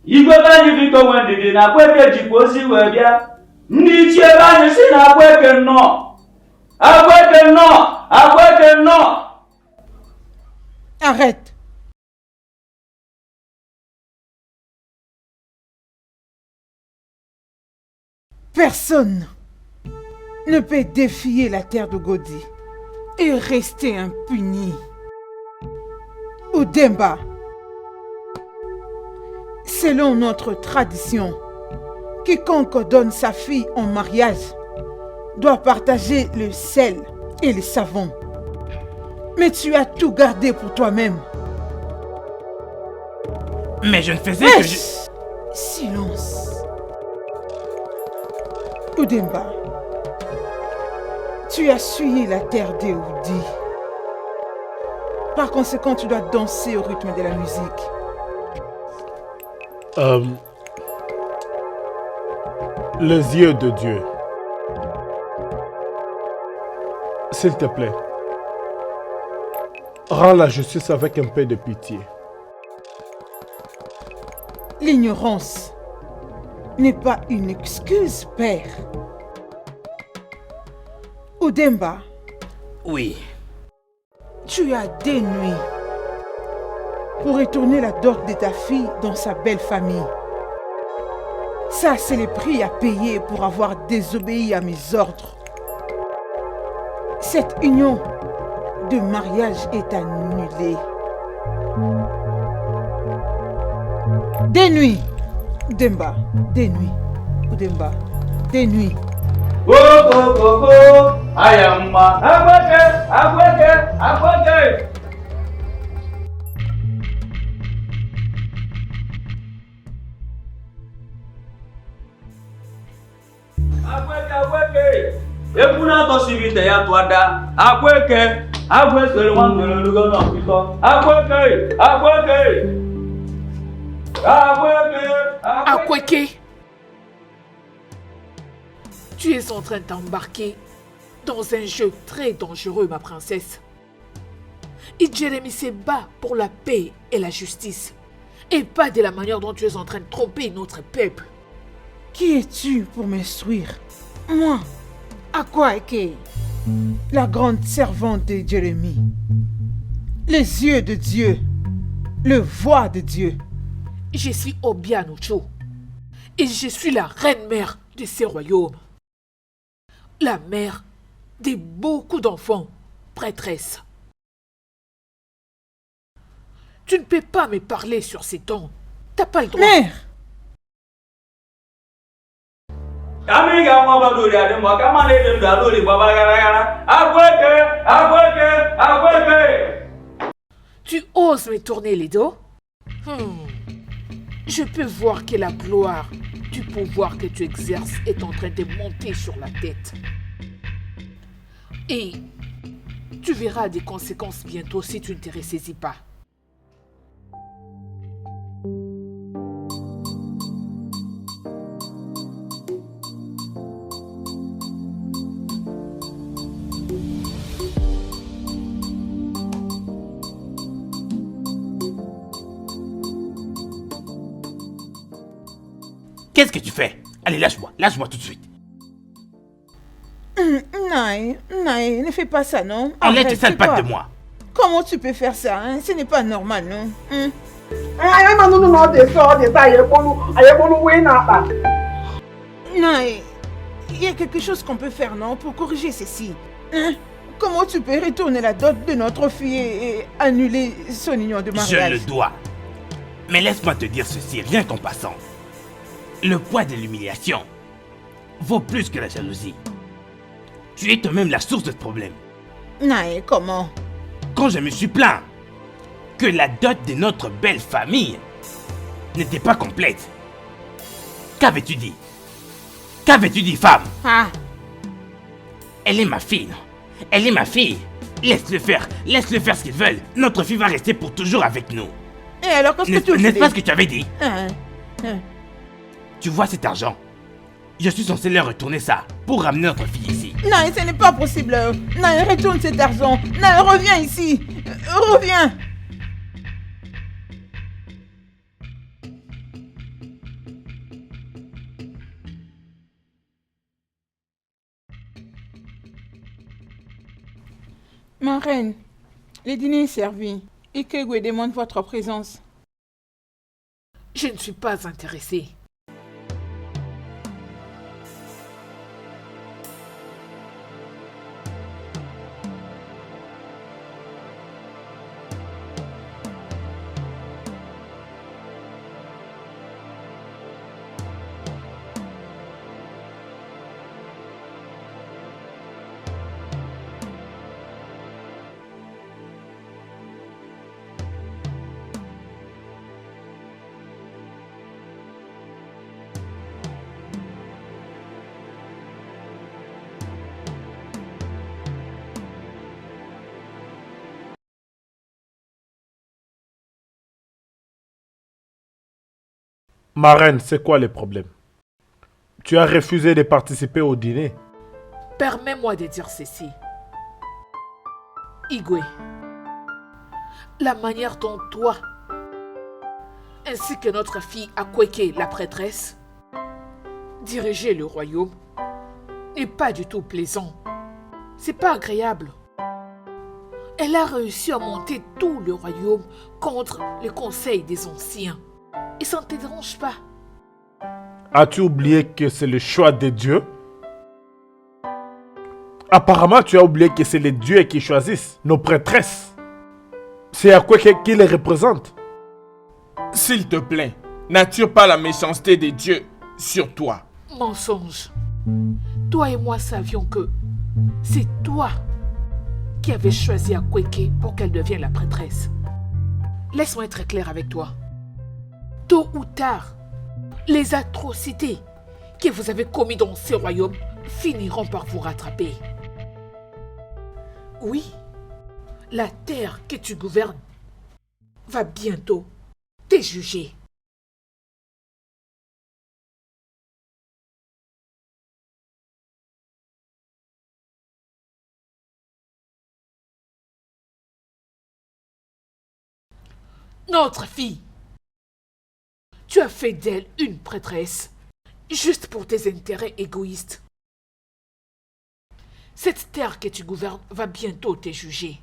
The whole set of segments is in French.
Igwe banyị biko nwe ndidi na kweke jikwa ozi wee bịa. Ndị ichie banyị si na kweke nnọọ. Akweke nnọọ, akweke nnọọ. Arrête. Personne ne peut défier la terre de Godi et rester impuni. Udemba, selon notre tradition, quiconque donne sa fille en mariage doit partager le sel et le savon. Mais tu as tout gardé pour toi-même. Mais je ne faisais que Silence. Udemba, tu as souillé la terre des Oudi. Par conséquent, tu dois danser au rythme de la musique. Les yeux de Dieu. S'il te plaît, rends la justice avec un peu de pitié. L'ignorance n'est pas une excuse, père. Udemba, Oui. tu as des nuits pour retourner la dot de ta fille dans sa belle famille. Ça, c'est le prix à payer pour avoir désobéi à mes ordres. Cette union de mariage est annulée. Des nuits, Udemba, des nuits, Udemba, des nuits. Go, go, go, go. Ayamma. Akweke, akweke, akweke. Akweke, akweke. Ekuna tosiri te ya twada. Akweke, akweke wangere lugo no pito. Akweke, akweke. Akweke, Akweke, tu es en train de t'embarquer dans un jeu très dangereux, ma princesse. Et Jérémie se bat pour la paix et la justice, et pas de la manière dont tu es en train de tromper notre peuple. Qui es-tu pour m'instruire? Moi, Akweke, la grande servante de Jérémie. Les yeux de Dieu, le voix de Dieu. Je suis Obianucho, et je suis la reine-mère de ces royaumes. La mère de beaucoup d'enfants, prêtresse. Tu ne peux pas me parler sur ces tons. T'as pas le droit. Mère! Amiga mwabaduri ademo kamane de dalori babagara. Akweke, akweke, akweke. Tu oses me tourner les dos? Je peux voir que la gloire du pouvoir que tu exerces est en train de monter sur la tête. Et tu verras des conséquences bientôt si tu ne te ressaisis pas. Qu'est-ce que tu fais? Allez, lâche-moi. Lâche-moi tout de suite. Naï, ne fais pas ça, non? Enlève tes Arrête, sales c'est pattes quoi? de moi. Comment tu peux faire ça, hein? Ce n'est pas normal, non? Naï, il y a quelque chose qu'on peut faire, non? Pour corriger ceci. Hein? Comment tu peux retourner la dot de notre fille et annuler son union de mariage? Je le dois. Mais laisse-moi te dire ceci, rien qu'en passant. Le poids de l'humiliation vaut plus que la jalousie. Tu es toi-même la source de ce problème. Naï, comment? Quand je me suis plaint que la dot de notre belle famille n'était pas complète, qu'avais-tu dit? Qu'avais-tu dit, femme? Ah, Elle est ma fille, non? Elle est ma fille. Laisse-le faire ce qu'ils veulent. Notre fille va rester pour toujours avec nous. et alors qu'est-ce que tu N'est-ce fais? pas ce que tu avais dit? Hein? Tu vois cet argent? Je suis censé leur retourner ça pour ramener notre fille ici. Non, ce n'est pas possible. Non, retourne cet argent. Non, reviens ici. Reviens. Ma reine, le dîner est servi. Ikegwe demande votre présence. Je ne suis pas intéressée. Ma reine, c'est quoi le problème? Tu as refusé de participer au dîner. Permets-moi de dire ceci. Igwe, la manière dont toi, ainsi que notre fille Akweke, la prêtresse, dirigeait le royaume, n'est pas du tout plaisant. C'est pas agréable. Elle a réussi à monter tout le royaume contre le conseil des anciens. Et ça ne te dérange pas. As-tu oublié que c'est le choix de Dieu? Apparemment, tu as oublié que c'est les dieux qui choisissent nos prêtresses. C'est à quoi qui les représente. S'il te plaît, n'attire pas la méchanceté des dieux sur toi. Mensonge. Toi et moi savions que c'est toi qui avais choisi Akweke pour qu'elle devienne la prêtresse. Laisse-moi être clair avec toi. Tôt ou tard, les atrocités que vous avez commises dans ce royaume finiront par vous rattraper. Oui, la terre que tu gouvernes va bientôt te juger. Notre fille, tu as fait d'elle une prêtresse, juste pour tes intérêts égoïstes. Cette terre que tu gouvernes va bientôt te juger.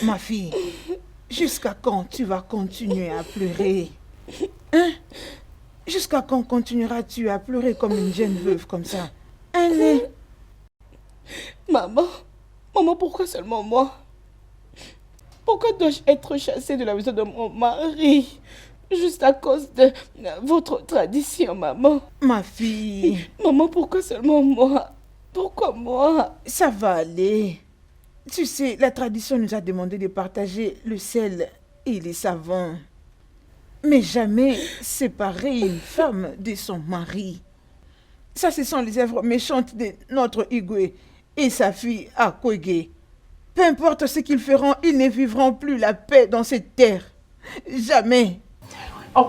Ma fille, jusqu'à quand tu vas continuer à pleurer? Hein? Jusqu'à quand continueras-tu à pleurer comme une jeune veuve comme ça? Hein? Maman, pourquoi seulement moi? Pourquoi dois-je être chassée de la maison de mon mari? Juste à cause de votre tradition, maman. Ma fille. Maman, pourquoi seulement moi? Pourquoi moi? Ça va aller. Tu sais, la tradition nous a demandé de partager le sel et les savons. Mais jamais séparer une femme de son mari. Ça, ce sont les œuvres méchantes de notre Igwe et sa fille Akwege. Peu importe ce qu'ils feront, ils ne vivront plus la paix dans cette terre. Jamais. Où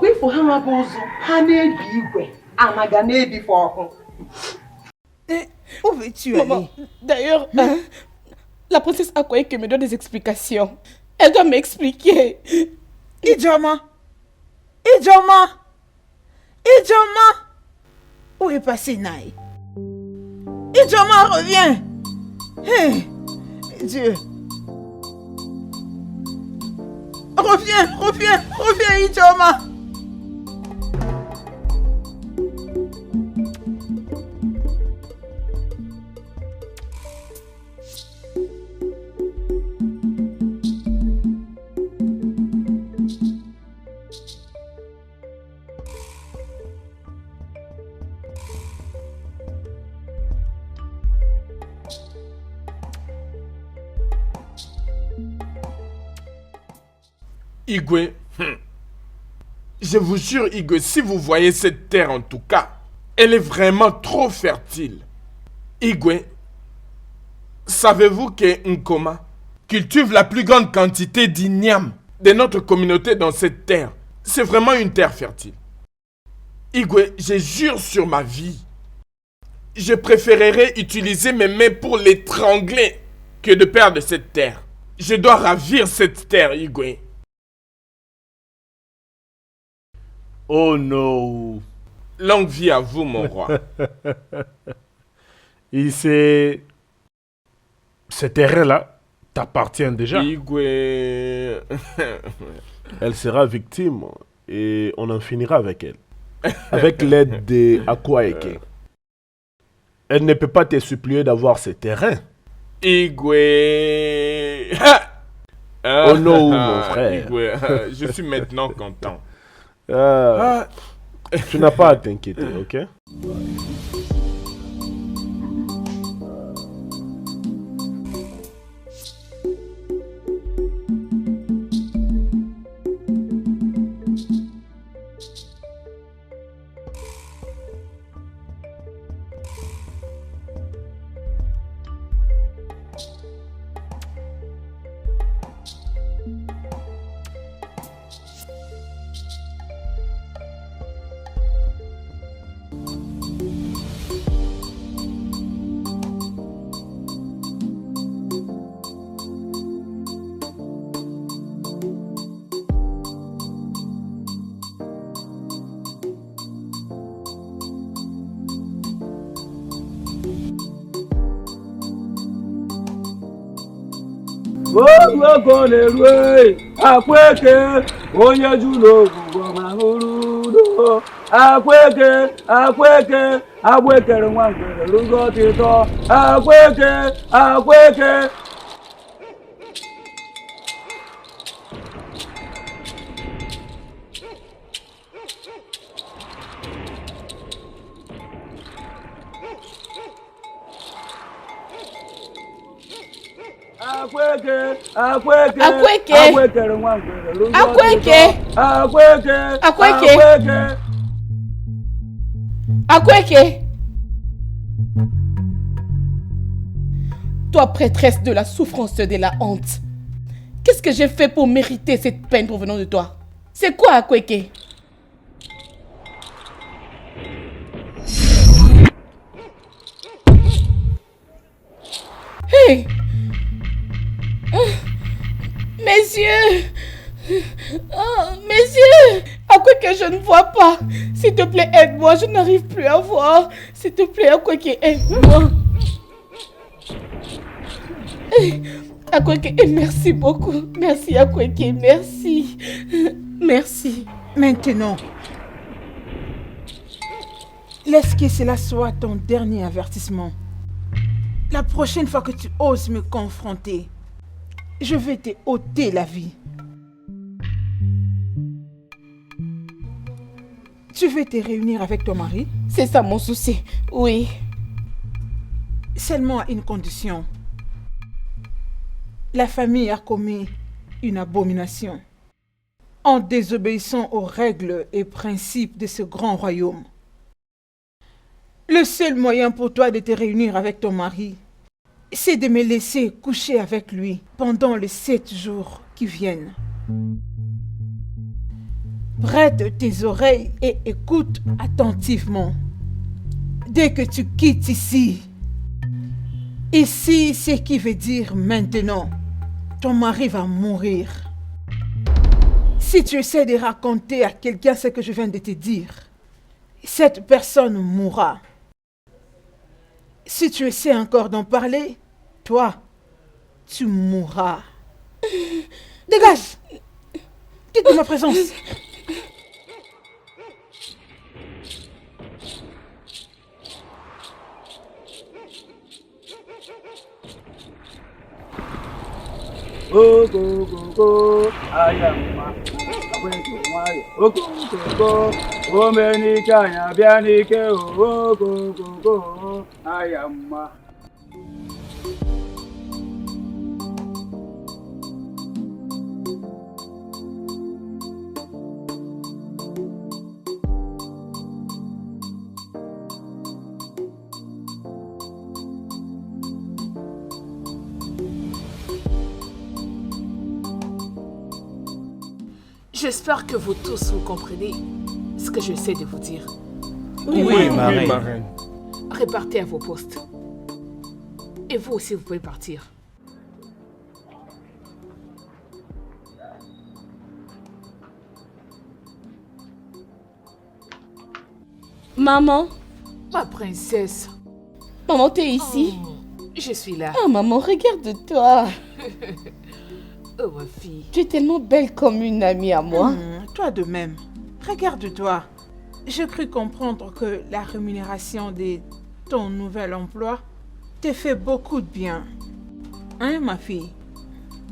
veux-tu aller? Maman, d'ailleurs, la princesse Akweke me donne des explications. Elle doit m'expliquer. Ijoma! Où est passé Naï? Ijoma, reviens! Hé! Dieu! Reviens, Ijoma! Igwe, je vous jure, Igwe, si vous voyez cette terre en tout cas, elle est vraiment trop fertile. Igwe, savez-vous que Nkoma cultive la plus grande quantité d'igname de notre communauté dans cette terre? C'est vraiment une terre fertile. Igwe, je jure sur ma vie, je préférerais utiliser mes mains pour l'étrangler que de perdre cette terre. Je dois ravir cette terre, Igwe. Oh non. Longue vie à vous, mon roi. Et c'est... Ce terrain-là t'appartient déjà. Igwe... Elle sera victime et on en finira avec elle. Avec l'aide de Akwaeke. Elle ne peut pas te supplier d'avoir ce terrain. Igwe... Oh non, mon frère. Igwe, je suis maintenant content. Tu n'as pas à t'inquiéter, ok? Ogo na-erue Akwaeke onye ju n'ogugo ma hụrụ Akwaeke Agbekere nwa ngwere rugo ọtịtọ Akwaeke Akwaeke. Toi, prêtresse de la souffrance et de la honte, qu'est-ce que j'ai fait pour mériter cette peine provenant de toi? C'est quoi, Akwaeke? Hey! Mes yeux! Oh, mes yeux! Akwaeke, je ne vois pas. S'il te plaît, aide-moi. Je n'arrive plus à voir. S'il te plaît, Akwaeke, aide-moi. Akwaeke, merci beaucoup. Merci, Akwaeke, merci. Merci. Maintenant, laisse que cela soit ton dernier avertissement. La prochaine fois que tu oses me confronter, je vais te ôter la vie. Tu veux te réunir avec ton mari? C'est ça mon souci, oui. Seulement à une condition. La famille a commis une abomination en désobéissant aux règles et principes de ce grand royaume. Le seul moyen pour toi de te réunir avec ton mari, c'est de me laisser coucher avec lui pendant les 7 jours qui viennent. Prête tes oreilles et écoute attentivement. Dès que tu quittes ici, ce qui veut dire maintenant, ton mari va mourir. Si tu essaies de raconter à quelqu'un ce que je viens de te dire, cette personne mourra. Si tu essaies encore d'en parler, toi, tu mourras. Dégage! Quitte de ma présence! Ogogogo ayama Akwaeke nwayọ Ogogogo omenike anya bịa n'ike Ogogogo ayama. J'espère que vous tous vous comprenez ce que j'essaie de vous dire. Oui, Oui, maman. marraine. Repartez à vos postes. Et vous aussi, vous pouvez partir. Maman, Ma princesse. maman, t'es ici? Oh, je suis là. Ah, maman, regarde-toi. Oh, ma fille. Tu es tellement belle comme une amie à moi. Toi de même. Regarde-toi. J'ai cru comprendre que la rémunération de ton nouvel emploi te fait beaucoup de bien. Hein, ma fille?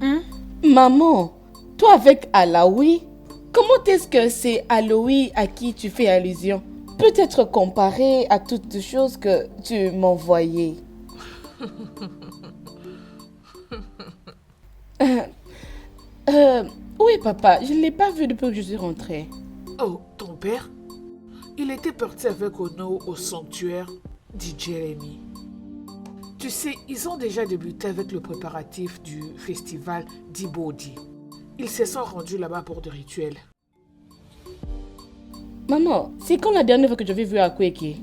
Hein? Maman, toi avec Alaoui, comment est-ce que c'est Alaoui à qui tu fais allusion? Peut-être comparé à toutes les choses que tu m'envoyais. Oui, papa, je ne l'ai pas vu depuis que je suis rentrée. Oh, ton père? Il était parti avec Ono au sanctuaire, dit Jérémy. Tu sais, ils ont déjà débuté avec le préparatif du festival d'Ibodi. Ils se sont rendus là-bas pour des rituels. Maman, c'est quand la dernière fois que j'avais vu Akweke?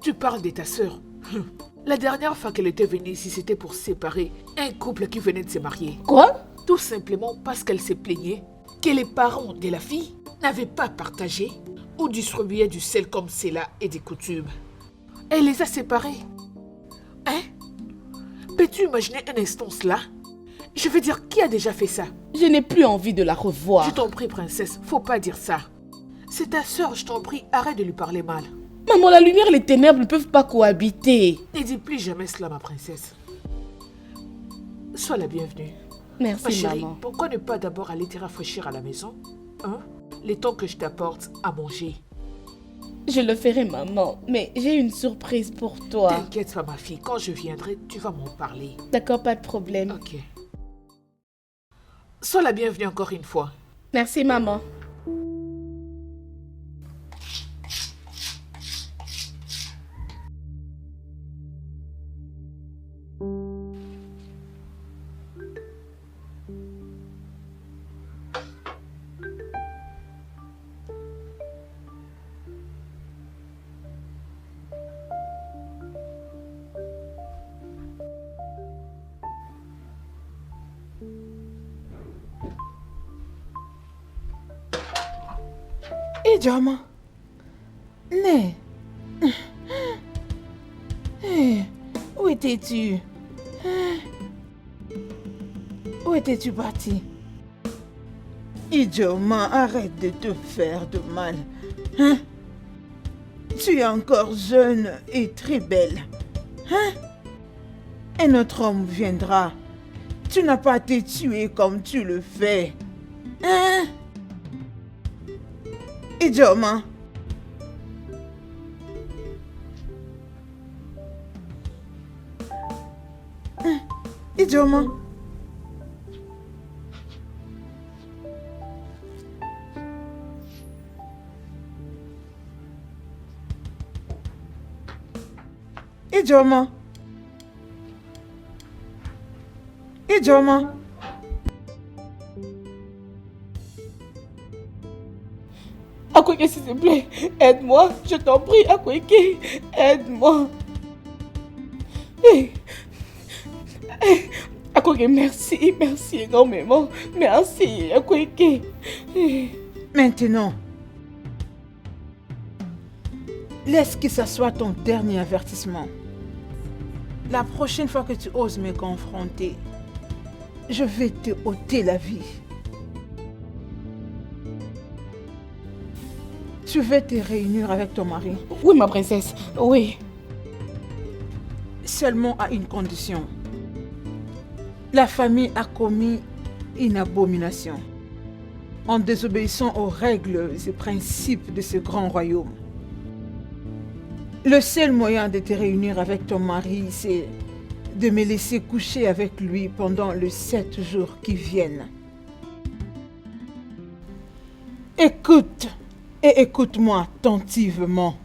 Tu parles de ta sœur. La dernière fois qu'elle était venue ici, c'était pour séparer un couple qui venait de se marier. Quoi? Tout simplement parce qu'elle se plaignait que les parents de la fille n'avaient pas partagé ou distribué du sel comme c'est là et des coutumes. Elle les a séparés. Hein? Peux-tu imaginer un instant cela? Je veux dire, qui a déjà fait ça? Je n'ai plus envie de la revoir. Je t'en prie, princesse, faut pas dire ça. C'est ta sœur, je t'en prie, arrête de lui parler mal. Maman, la lumière et les ténèbres ne peuvent pas cohabiter. Ne dis plus jamais cela, ma princesse. Sois la bienvenue. Merci, Ma chérie, maman. pourquoi ne pas d'abord aller te rafraîchir à la maison? Hein? Les temps que je t'apporte à manger. Je le ferai, maman, mais j'ai une surprise pour toi. T'inquiète pas, ma fille, quand je viendrai, tu vas m'en parler. D'accord, pas de problème. Ok. Sois la bienvenue encore une fois. Merci, maman. Ijoma. Né. Où étais-tu? Où étais-tu parti? Ijoma, arrête de te faire de mal. Hein? Tu es encore jeune et très belle. Hein? Un autre homme viendra. Tu n'as pas à te tuer comme tu le fais. Hein? Ijoma. Ijoma. Ijoma. Ijoma. Akweke, s'il te plaît, aide-moi. Je t'en prie, Akweke, aide-moi. Akweke, merci, merci énormément. Merci, Akweke. Maintenant, laisse que ça soit ton dernier avertissement. La prochaine fois que tu oses me confronter, je vais te ôter la vie. Tu veux te réunir avec ton mari, Oui, ma princesse, oui. seulement à une condition. La famille a commis une abomination en désobéissant aux règles et principes de ce grand royaume. Le seul moyen de te réunir avec ton mari, c'est de me laisser coucher avec lui pendant les 7 jours qui viennent. Écoute et écoute-moi attentivement.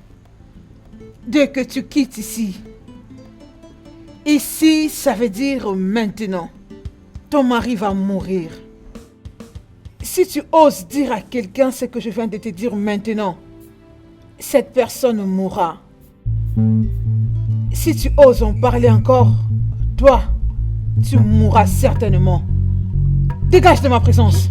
Dès que tu quittes ici, ici, ça veut dire maintenant, ton mari va mourir. Si tu oses dire à quelqu'un ce que je viens de te dire maintenant, cette personne mourra. Si tu oses en parler encore, toi, tu mourras certainement. Dégage de ma présence.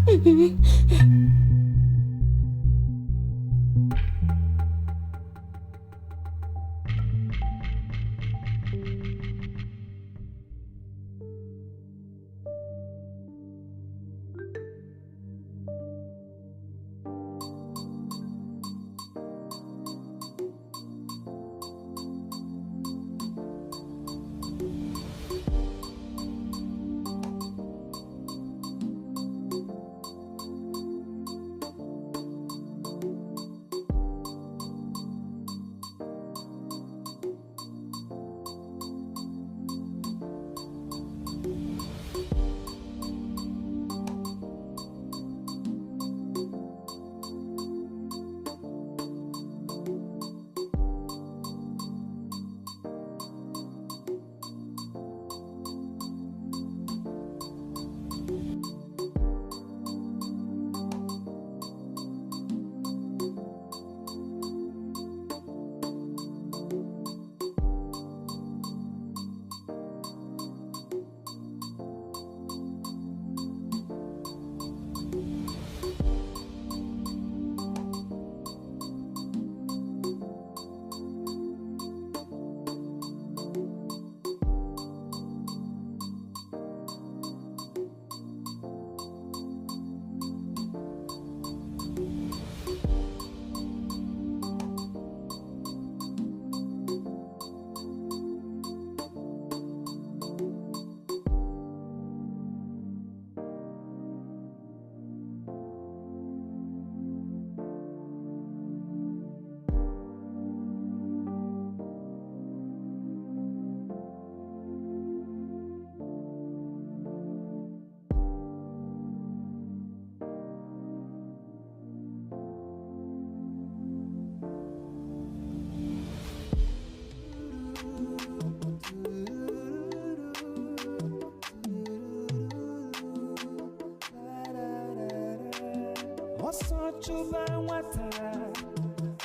Chuba nwata,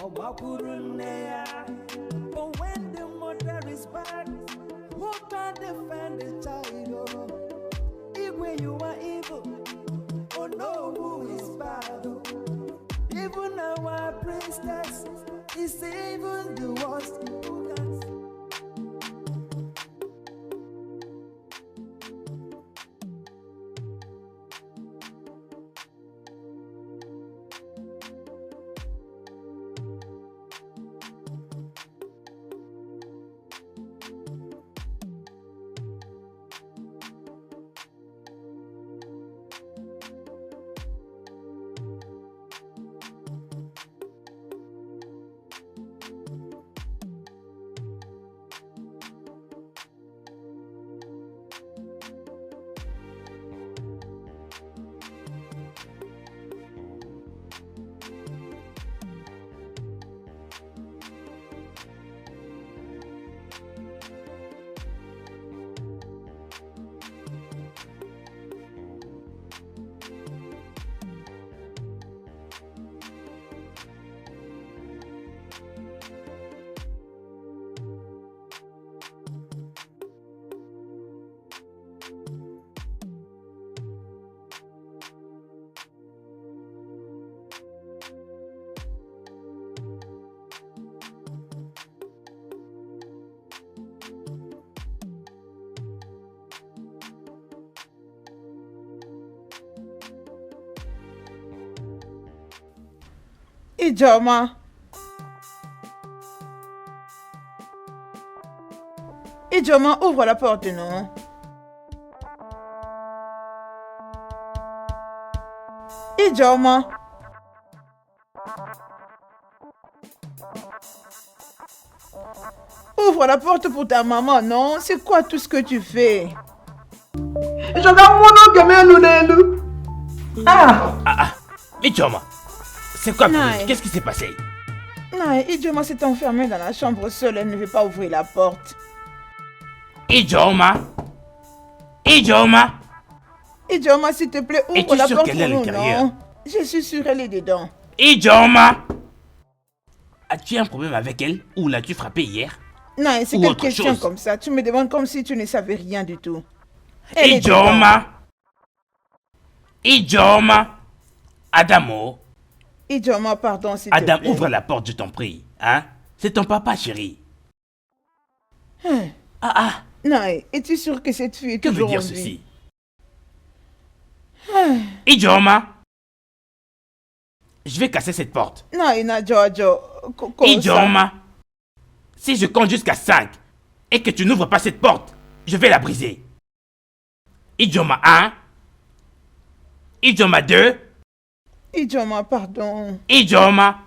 ọgbakwuru nne ya. But when the mother is bad, who can defend the child? Igwe, you are evil. Oh no, who is bad? Even our priestess is even the worst. Who can Ijoma. Ijoma, ouvre la porte, non? Ijoma. Ouvre la porte pour ta maman, non? C'est quoi tout ce que tu fais? Ijoma, c'est quoi, Naï. qu'est-ce qui s'est passé? Non, Ijoma s'est enfermée dans la chambre seule, elle ne veut pas ouvrir la porte. Ijoma? Ijoma? Ijoma, s'il te plaît, ouvre Es-tu la sûr porte qu'elle est à pour nous, l'intérieur? non? Je suis sûre elle est dedans. Ijoma! As-tu un problème avec elle ou l'as-tu frappée hier? Non, c'est Ou quelle autre question chose. comme ça? Tu me demandes comme si tu ne savais rien du tout. Elle est dedans. Ijoma! Ijoma! Adamo! Ijoma, pardon, s'il te Adam, plaît. ouvre la porte, je t'en prie. Hein? C'est ton papa, chérie. Ah, Non, es-tu sûr que cette fille est que veut toujours dire en ceci? vie? Ijoma! Je vais casser cette porte. Non, Ina Jojo. Comment ça? Ijoma! Si je compte jusqu'à 5 et que tu n'ouvres pas cette porte, je vais la briser. Ijoma 1. Ijoma 2. Ijoma, pardon. Ijoma!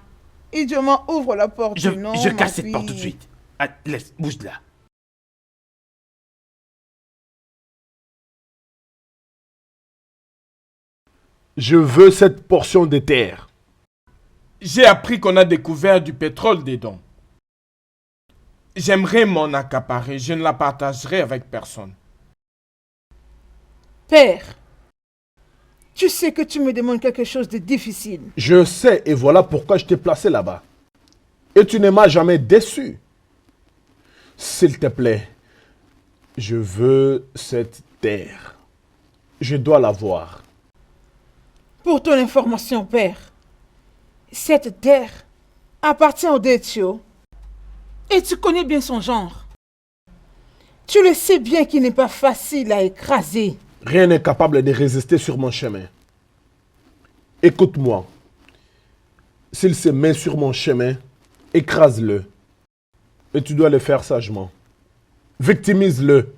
Ijoma, ouvre la porte. Je non, casse ma cette porte tout de fille. suite. Ah, laisse, bouge de là. Je veux cette portion de terre. J'ai appris qu'on a découvert du pétrole dedans. J'aimerais m'en accaparer. Je ne la partagerai avec personne. Père, tu sais que tu me demandes quelque chose de difficile. Je sais et voilà pourquoi je t'ai placé là-bas. Et tu ne m'as jamais déçu. S'il te plaît, je veux cette terre. Je dois l'avoir. Pour ton information, père, cette terre appartient au Détio. Et tu connais bien son genre. Tu le sais bien qu'il n'est pas facile à écraser. Rien n'est capable de résister sur mon chemin. Écoute-moi. S'il se met sur mon chemin, écrase-le. Et tu dois le faire sagement. Victimise-le.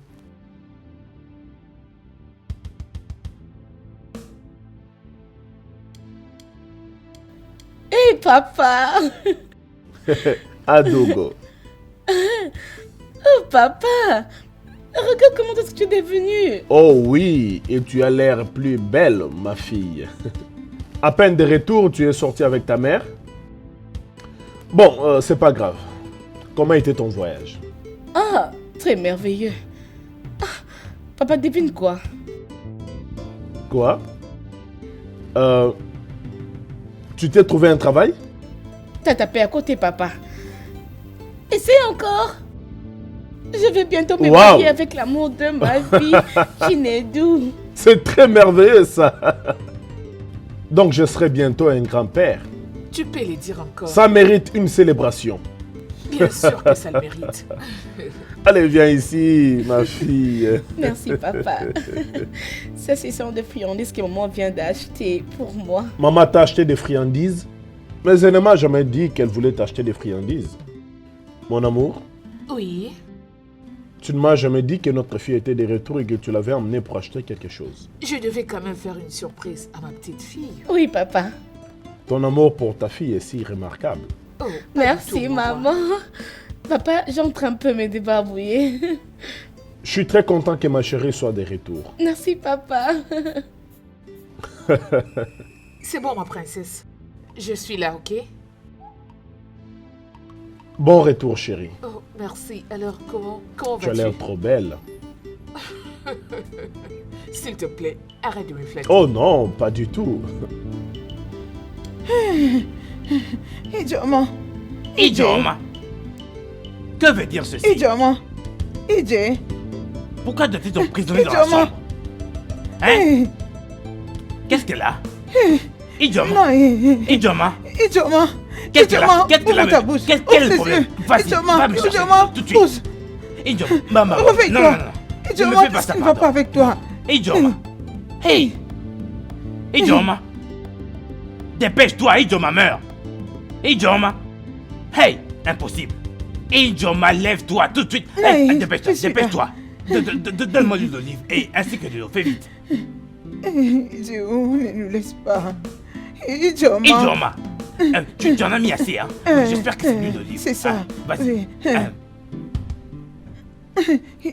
Hé, papa! Adogo. Oh, papa! Regarde comment est-ce que tu es devenu. Oh oui, et tu as l'air plus belle, ma fille. À peine de retour, tu es sortie avec ta mère. Bon, c'est pas grave. Comment était ton voyage? Ah, très merveilleux. Ah, papa, devine quoi? Quoi? Tu t'es trouvé un travail? T'as tapé à côté, papa. Essaye encore. Je vais bientôt me Wow. marier avec l'amour de ma vie, Chinedou. C'est très merveilleux ça. Donc je serai bientôt un grand-père. Tu peux les dire encore. Ça mérite une célébration. Bien sûr que ça le mérite. Allez, viens ici, ma fille. Merci, papa. Ça, ce sont des friandises que maman vient d'acheter pour moi. Maman t'a acheté des friandises, mais elle ne m'a jamais dit qu'elle voulait t'acheter des friandises. Mon amour, Oui. tu ne m'as jamais dit que notre fille était de retour et que tu l'avais emmenée pour acheter quelque chose. Je devais quand même faire une surprise à ma petite fille. Oui, papa. Ton amour pour ta fille est si remarquable. Oh, pas Merci, du tout, maman. Papa, j'entre un peu me débarbouiller. Je suis très content que ma chérie soit de retour. Merci, papa. C'est bon, ma princesse. Je suis là, ok? Bon retour, chérie. Oh, merci. Alors, comment Tu as vas-tu? l'air trop belle. S'il te plaît, arrête de me flatter. Oh non, pas du tout. Ijoma. Ijoma! Que veut dire ceci? Ijoma. Ije. Pourquoi doit-il emprisonner dans la Ijoma. chambre? Hein? Qu'est-ce qu'elle a? Ijoma! Non, Ijoma! Ijoma. Qu'est-ce qu'elle a? Ijoma, Qu'est-ce qu'elle ouvre ta a? bouche. Quel Ouvre est le tes problème? yeux. Vas-y, Ijoma, va me chercher Ijoma, tout de suite. pousse. Ijoma, maman, Réveille-toi. non, non, non. Ne me Ijoma, fais pas qu'est-ce ça, qui ne va pas pardon. avec toi? Ijoma! Hey! Ijoma! Dépêche-toi, Ijoma meurt! Ijoma! Hey! Impossible! Ijoma, lève-toi tout de suite! Hey, Oui, dépêche-toi, je suis dépêche-toi! Donne-moi l'huile d'olive et ainsi que de l'eau, fais vite! Ijoma, ne nous laisse pas. Ijoma. Ijoma! Tu en as mis assez, hein? J'espère que c'est l'huile d'olive. C'est ça. Vas-y. Oui.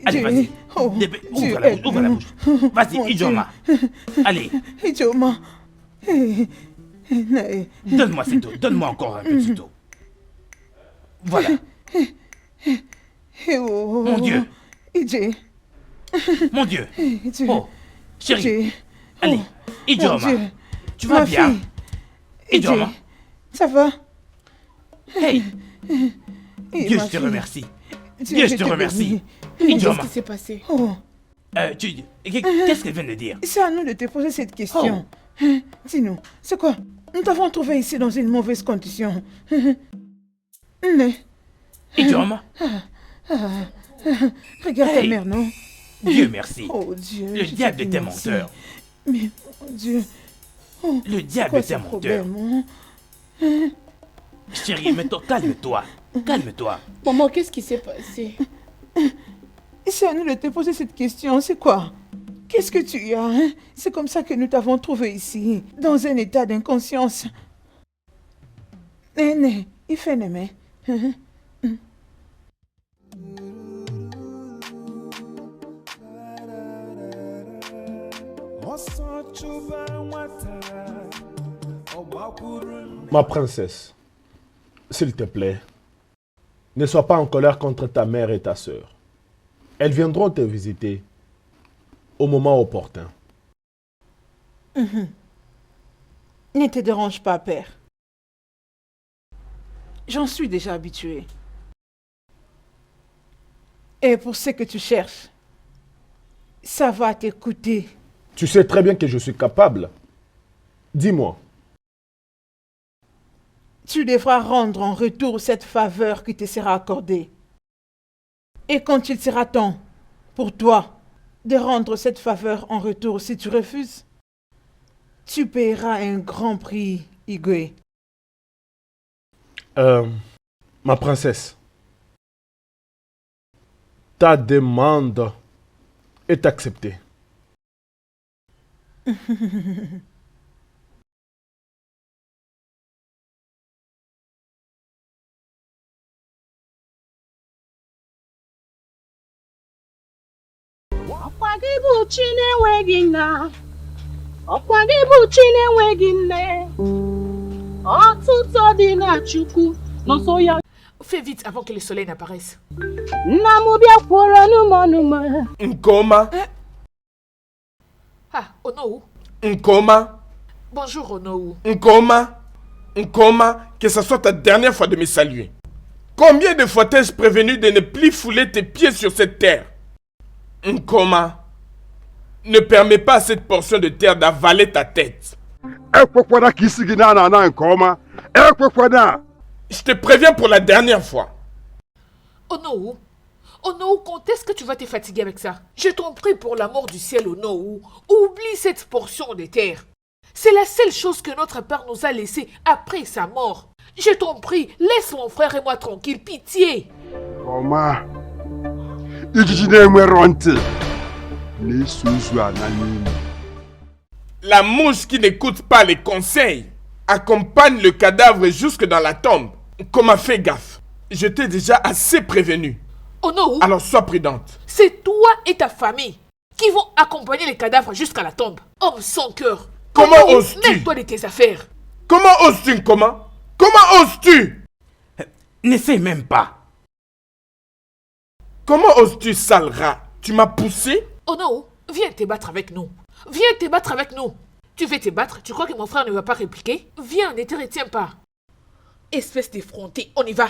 Allez, vas-y. Oh, Ouvre la bouche, ouvre la bouche. Vas-y, Mon Ijoma. Allez, Ijoma. donne-moi cette eau. Donne-moi encore un peu de cette eau. Voilà. Mon Dieu. Ije. Mon Dieu. Ije. Oh, chérie. Ije. Allez, Mon Ijoma. Dieu. Tu vas Ma bien? fille. Ijoma. Ça va? Hey, Eh, Dieu ma je te fille, remercie. Dieu, Dieu je te remercie. bénis. Qu'est-ce Ijoma, qui s'est passé? Oh, qu'est-ce qu'elle vient de dire? c'est à nous de te poser cette question. Dis-nous, c'est quoi? Nous t'avons trouvé ici dans une mauvaise condition. Mais, Ijoma, regarde ta Hey. mère, non? Dieu merci. Oh Dieu. Le je diable te dis était merci. menteur. Mais, mon Dieu. Oh, Le c'est diable quoi était ce menteur. problème, hein? Chérie, mais calme-toi. Calme-toi. Maman, qu'est-ce qui s'est passé? C'est à nous de te poser cette question, c'est quoi? Qu'est-ce que tu as, hein? C'est comme ça que nous t'avons trouvé ici, dans un état d'inconscience. Né, il fait aimer. Ma princesse, s'il te plaît, ne sois pas en colère contre ta mère et ta sœur. Elles viendront te visiter au moment opportun. Ne te dérange pas, père. J'en suis déjà habitué. Et pour ce que tu cherches, ça va t'écouter. Tu sais très bien que je suis capable. Dis-moi, Tu devras rendre en retour cette faveur qui te sera accordée. Et quand il sera temps pour toi de rendre cette faveur en retour si tu refuses, tu paieras un grand prix, Igwe. ma princesse, ta demande est acceptée. Ọkwa gị bụ chi na-enweghị nna, ọkwa gị bụ chi na-enweghị nne, ọtụtụ dị na Chukwu n'ọsọ ya. Fais vite avant que le soleil n'apparaisse. Nna m bịakwara n'ụmụnụmụ. Nkoma, Ah, Onowu. Nkoma, Bonjour, Onowu. Nkoma, Nkoma, que ce soit ta dernière fois de me saluer. Combien de fois t'ai-je prévenu de ne plus fouler tes pieds sur cette terre? Nkoma, ne permets pas à cette portion de terre d'avaler ta tête. Ekwekwara ka isi gị na-ana nke ọma. Ekwekwana. Je te préviens pour la dernière fois. Onowu. Onowu, quand est-ce que tu vas te fatiguer avec ça? Je t'en prie pour l'amour du ciel, Onowu. Oublie cette portion de terre. C'est la seule chose que notre père nous a laissée après sa mort. Je t'en prie, laisse mon frère et moi tranquille, pitié. Ọma. Ijiji na-enwero ntị. Na-eso ozu ana n'ime. La mouche qui n'écoute pas les conseils accompagne le cadavre jusque dans la tombe. Nkoma, fais gaffe. Je t'ai déjà assez prévenu. Onowu, Alors sois prudente. c'est toi et ta famille qui vont accompagner les cadavres jusqu'à la tombe. Homme sans cœur. Comment Onowu, oses-tu? mêle-toi de tes affaires. Comment oses-tu, Nkoma? Comment oses-tu? N'essaie même pas. Comment oses-tu, sale rat? Tu m'as poussé? Onowu, viens te battre avec nous. Viens te battre avec nous. Tu veux te battre? Tu crois que mon frère ne va pas répliquer? Viens, ne te retiens pas. Espèce d'effronté, on y va.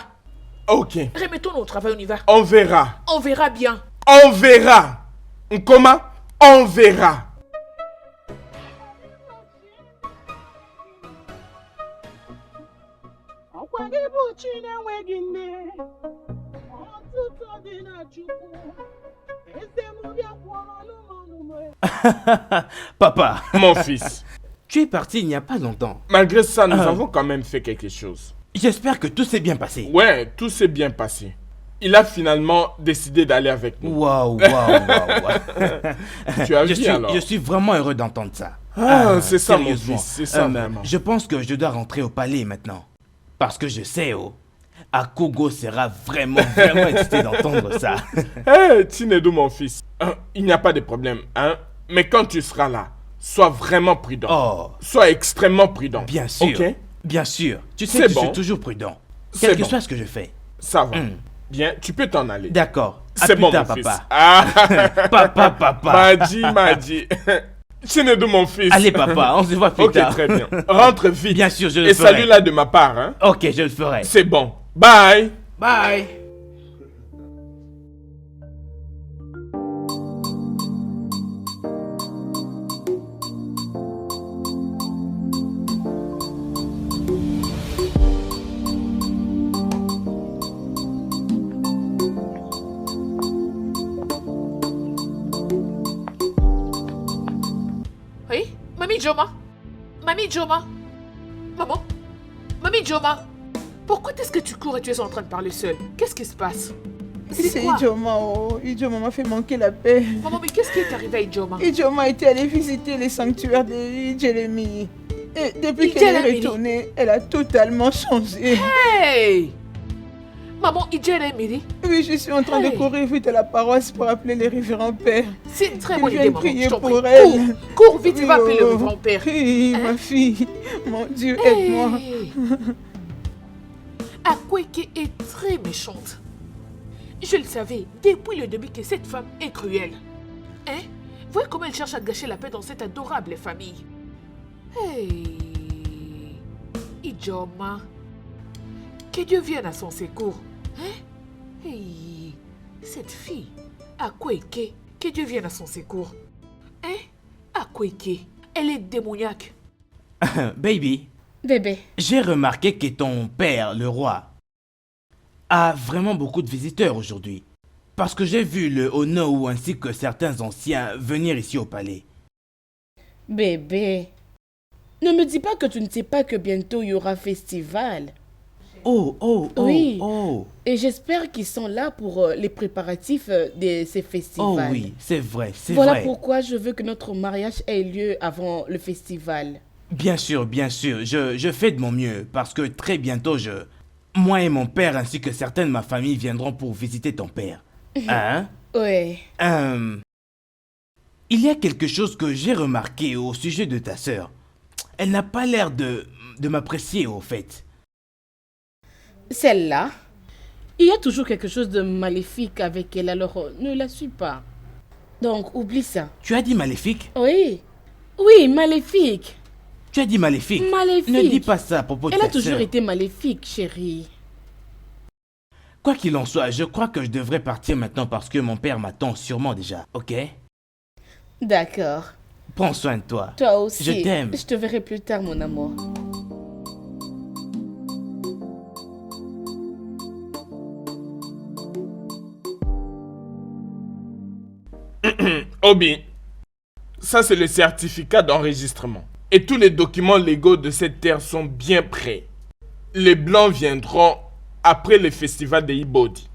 Ok, Remettons-nous au travail, on y va. on verra. On verra bien. On verra. Nkoma, on verra. Ọkwa gị bụ chi na-enweghị nne, ọtụtụ dị na Chukwu. Eze m bịakwara n'ụmụnụmụ. Papa, Mon fils, tu es parti il n'y a pas longtemps. malgré ça, nous avons quand même fait quelque chose. J'espère que tout s'est bien passé. Ouais, tout s'est bien passé. Il a finalement décidé d'aller avec nous. Waouh, waouh, waouh. Tu as vu alors? Je suis vraiment heureux d'entendre ça. Ah, c'est ça, mon sérieusement. fils, c'est ça, vraiment. Je pense que je dois rentrer au palais maintenant. Parce que je sais, oh, Akogo sera vraiment, vraiment excité d'entendre ça. Hé, Tinedu, mon fils, il n'y a pas de problème, hein? Mais quand tu seras là, sois vraiment prudent. Oh, Sois extrêmement prudent. bien sûr. Ok? Bien sûr. Tu sais C'est que je bon. suis toujours prudent. C'est Quel que bon. soit ce que je fais. Ça va. Hmm. Bien, tu peux t'en aller. D'accord. À C'est plus bon, tard, mon fils. papa. Ah, Papa, papa. M'a dit. Chinedu, mon fils. Allez, papa, on se voit plus Ok, tard. très bien. Rentre vite. Bien sûr, je le Et ferai. salut là de ma part, hein. Ok, je le ferai. C'est bon. Bye. Bye. Oui, Mamie Joma. Mamie Joma. Maman. Mamie Joma. Pourquoi est-ce que tu cours et tu es en train de parler seule? Qu'est-ce qui se passe? C'est quoi? Ijoma, oh. Ijoma m'a fait manquer la paix. Maman, mais qu'est-ce qui est arrivé à Ijoma? Ijoma était allée visiter les sanctuaires de Jeremy. Et depuis qu'elle est Jeremy. retournée, elle a totalement changé. Hey! Maman, Jeremy. Oui, je suis en train de Hey. courir vite à la paroisse pour appeler les révérends pères. C'est une très Ils bonne idée, viennent maman. prier Je t'en pour prie. elle. Cours vite, tu vas Oui, appeler le oh. révérend père. Oui, ma fille. Mon Dieu, aide-moi. Hey. Akweke est très méchante. Je le savais depuis le début que cette femme est cruelle. Hein? Voyez comment elle cherche à gâcher la paix dans cette adorable famille. Hey! Ijoma. Que Dieu vienne à son secours. Hein? Hey! Cette fille, Akweke, que Dieu vienne à son secours. Hein? Akweke, elle est démoniaque. Baby, Bébé, j'ai remarqué que ton père, le roi, a vraiment beaucoup de visiteurs aujourd'hui. Parce que j'ai vu le Ono ainsi que certains anciens venir ici au palais. bébé. Ne me dis pas que tu ne sais pas que bientôt il y aura festival. Oh, oh, oh, Oui. oh. Et j'espère qu'ils sont là pour les préparatifs de ces Oh festivals. oui, c'est vrai, c'est Voilà vrai. pourquoi je veux que notre mariage ait lieu avant le festival. Bien sûr, je fais de mon mieux parce que très bientôt moi et mon père ainsi que certains de ma famille viendront pour visiter ton père. Hein? Ouais. Il y a quelque chose que j'ai remarqué au sujet de ta sœur. Elle n'a pas l'air de m'apprécier au fait. Celle-là, il y a toujours quelque chose de maléfique avec elle, alors ne la suis pas. Donc, oublie ça. Tu as dit maléfique? Oui. Oui, maléfique. Tu as dit maléfique? Maléfique. Ne dis pas ça à propos de Elle ta a toujours sœur. été maléfique, chérie. Quoi qu'il en soit, je crois que je devrais partir maintenant parce que mon père m'attend sûrement déjà, ok? D'accord. Prends soin de toi. Toi aussi. Je t'aime. Je te verrai plus tard, mon amour. Obi, ça c'est le certificat d'enregistrement. Et tous les documents légaux de cette terre sont bien prêts. Les Blancs viendront après le festival de Ibodi.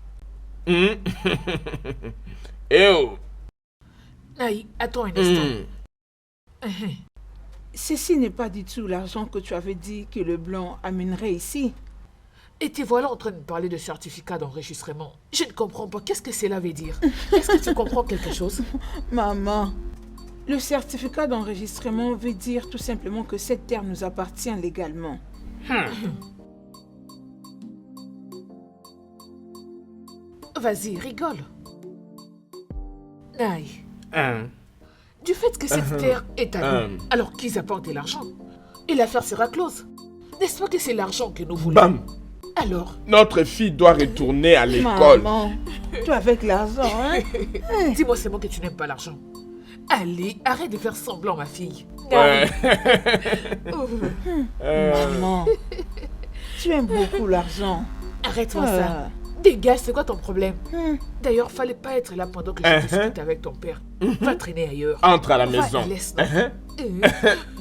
Eh oh. Naï, attends un instant. Ceci n'est pas du tout l'argent que tu avais dit que le blanc amènerait ici. Et te voilà en train de me parler de certificat d'enregistrement. Je ne comprends pas. Qu'est-ce que cela veut dire? Est-ce que tu comprends quelque chose? Maman, le certificat d'enregistrement veut dire tout simplement que cette terre nous appartient légalement. Vas-y, rigole. Naï, Hein? du fait que cette terre est à nous, alors qu'ils apportent de l'argent, et l'affaire sera close. N'est-ce pas que c'est l'argent que nous voulons? Bam. Alors, Notre fille doit retourner à l'école. Maman, toi avec l'argent, hein? dis-moi seulement que tu n'aimes pas l'argent. Allez, arrête de faire semblant, ma fille. Ouais. Maman, tu aimes beaucoup l'argent. Arrête-moi ça. Dégage, c'est quoi ton problème? D'ailleurs, fallait pas être là pendant que je discute avec ton père. Va traîner ailleurs. Entre à la Va, maison. laisse-nous.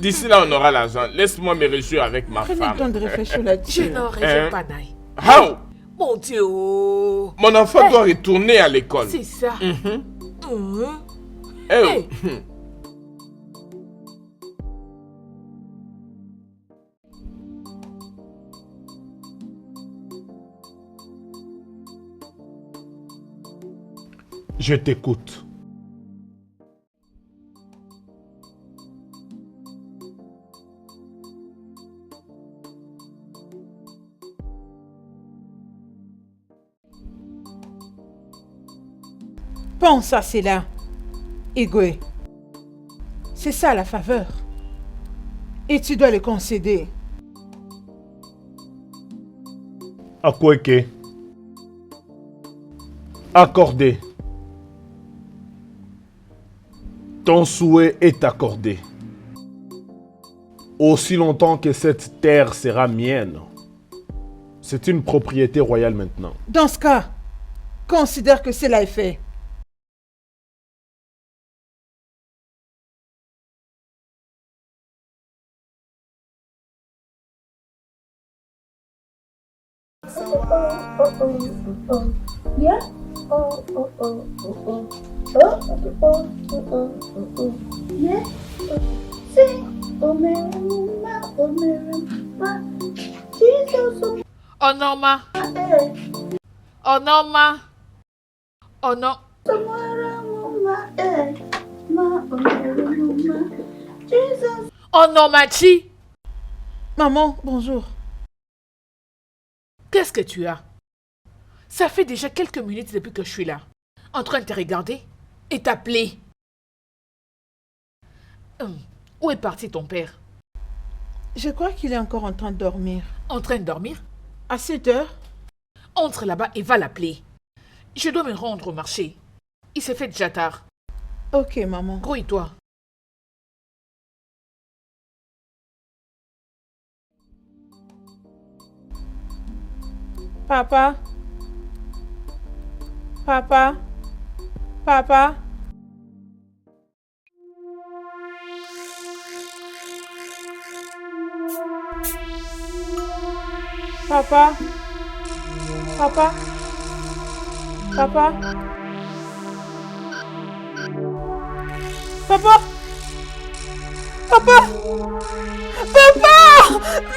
D'ici là, on aura l'argent. Laisse-moi me réjouir avec ma Prenez le temps femme. de réfléchir Je là-dessus. n'en rêve pas, Naï. How? Mon Dieu, oh. Mon enfant doit retourner à l'école. C'est ça. Eh oh. Hey. Je t'écoute. Pense à cela, Igwe. C'est ça la faveur. Et tu dois le concéder. Akweke. Accordé. Ton souhait est accordé. Aussi longtemps que cette terre sera mienne. C'est une propriété royale maintenant. Dans ce cas, considère que cela est fait. Yeah. Yeah. Sing. Oh Mary, Jesus. Oh non, ma. Oh non, ma. Oh non. Oh non, Machi. Maman, bonjour. Qu'est-ce que tu as? Ça fait déjà quelques minutes depuis que je suis là, en train de te regarder et t'appeler. Où est parti ton père? Je crois qu'il est encore en train de dormir. En train de dormir? À 7 heures? Entre là-bas et va l'appeler. Je dois me rendre au marché. Il s'est fait déjà tard. Ok, maman. Grouille-toi. Papa? Papa? Papa? Papa? Papa? Papa? Papa? Papa? Papa!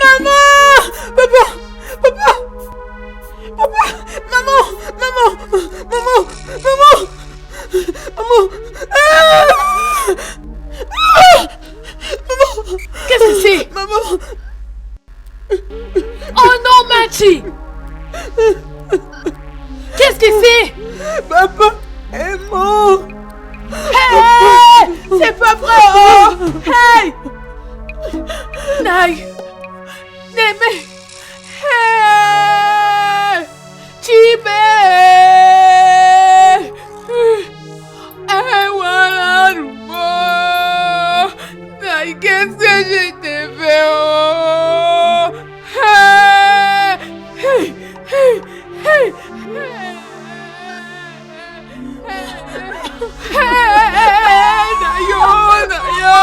Maman! Papa! Papa! Papa! Maman! Maman! Maman! Maman! Maman! Maman! Qu'est-ce que c'est? Maman! Oh non, Machi! Qu'est-ce que c'est? Papa est mort! Hey! C'est pas vrai! Oh! Hey! Nai! Neme! Hey! Chibé! Hey, voilà, Rubo! Nai, qu'est-ce que je t'ai fait? Oh! Hey! Hey! Hey! Hey! Hey! Nayo! Nayo!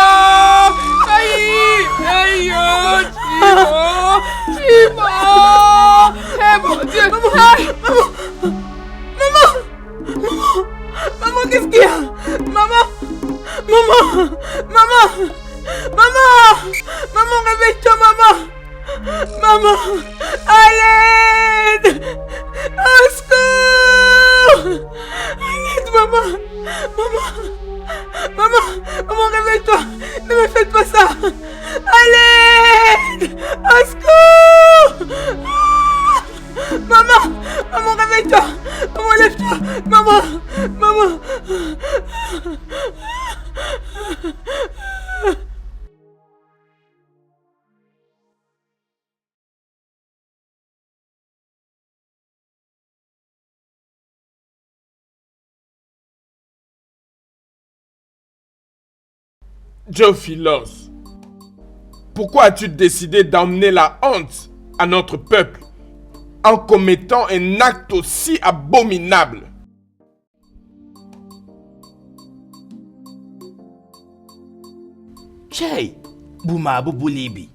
Nayo! Chibo! Chibo! Hey, mon Dieu! Maman! Maman! Maman! Maman, qu'est-ce qu'il y a? Maman! Maman! Maman! Maman! Maman, réveille-toi, maman! Maman! À l'aide! Au secours! À l'aide, maman! Maman! Maman! Maman, réveille-toi! Ne me faites pas ça! À l'aide! Au secours! Maman! Maman, réveille-toi! Maman, lève-toi! Maman! Maman! Diophilos, pourquoi as-tu décidé d'emmener la honte à notre peuple en commettant un acte aussi abominable? Chey, Bouma Bouboulibi.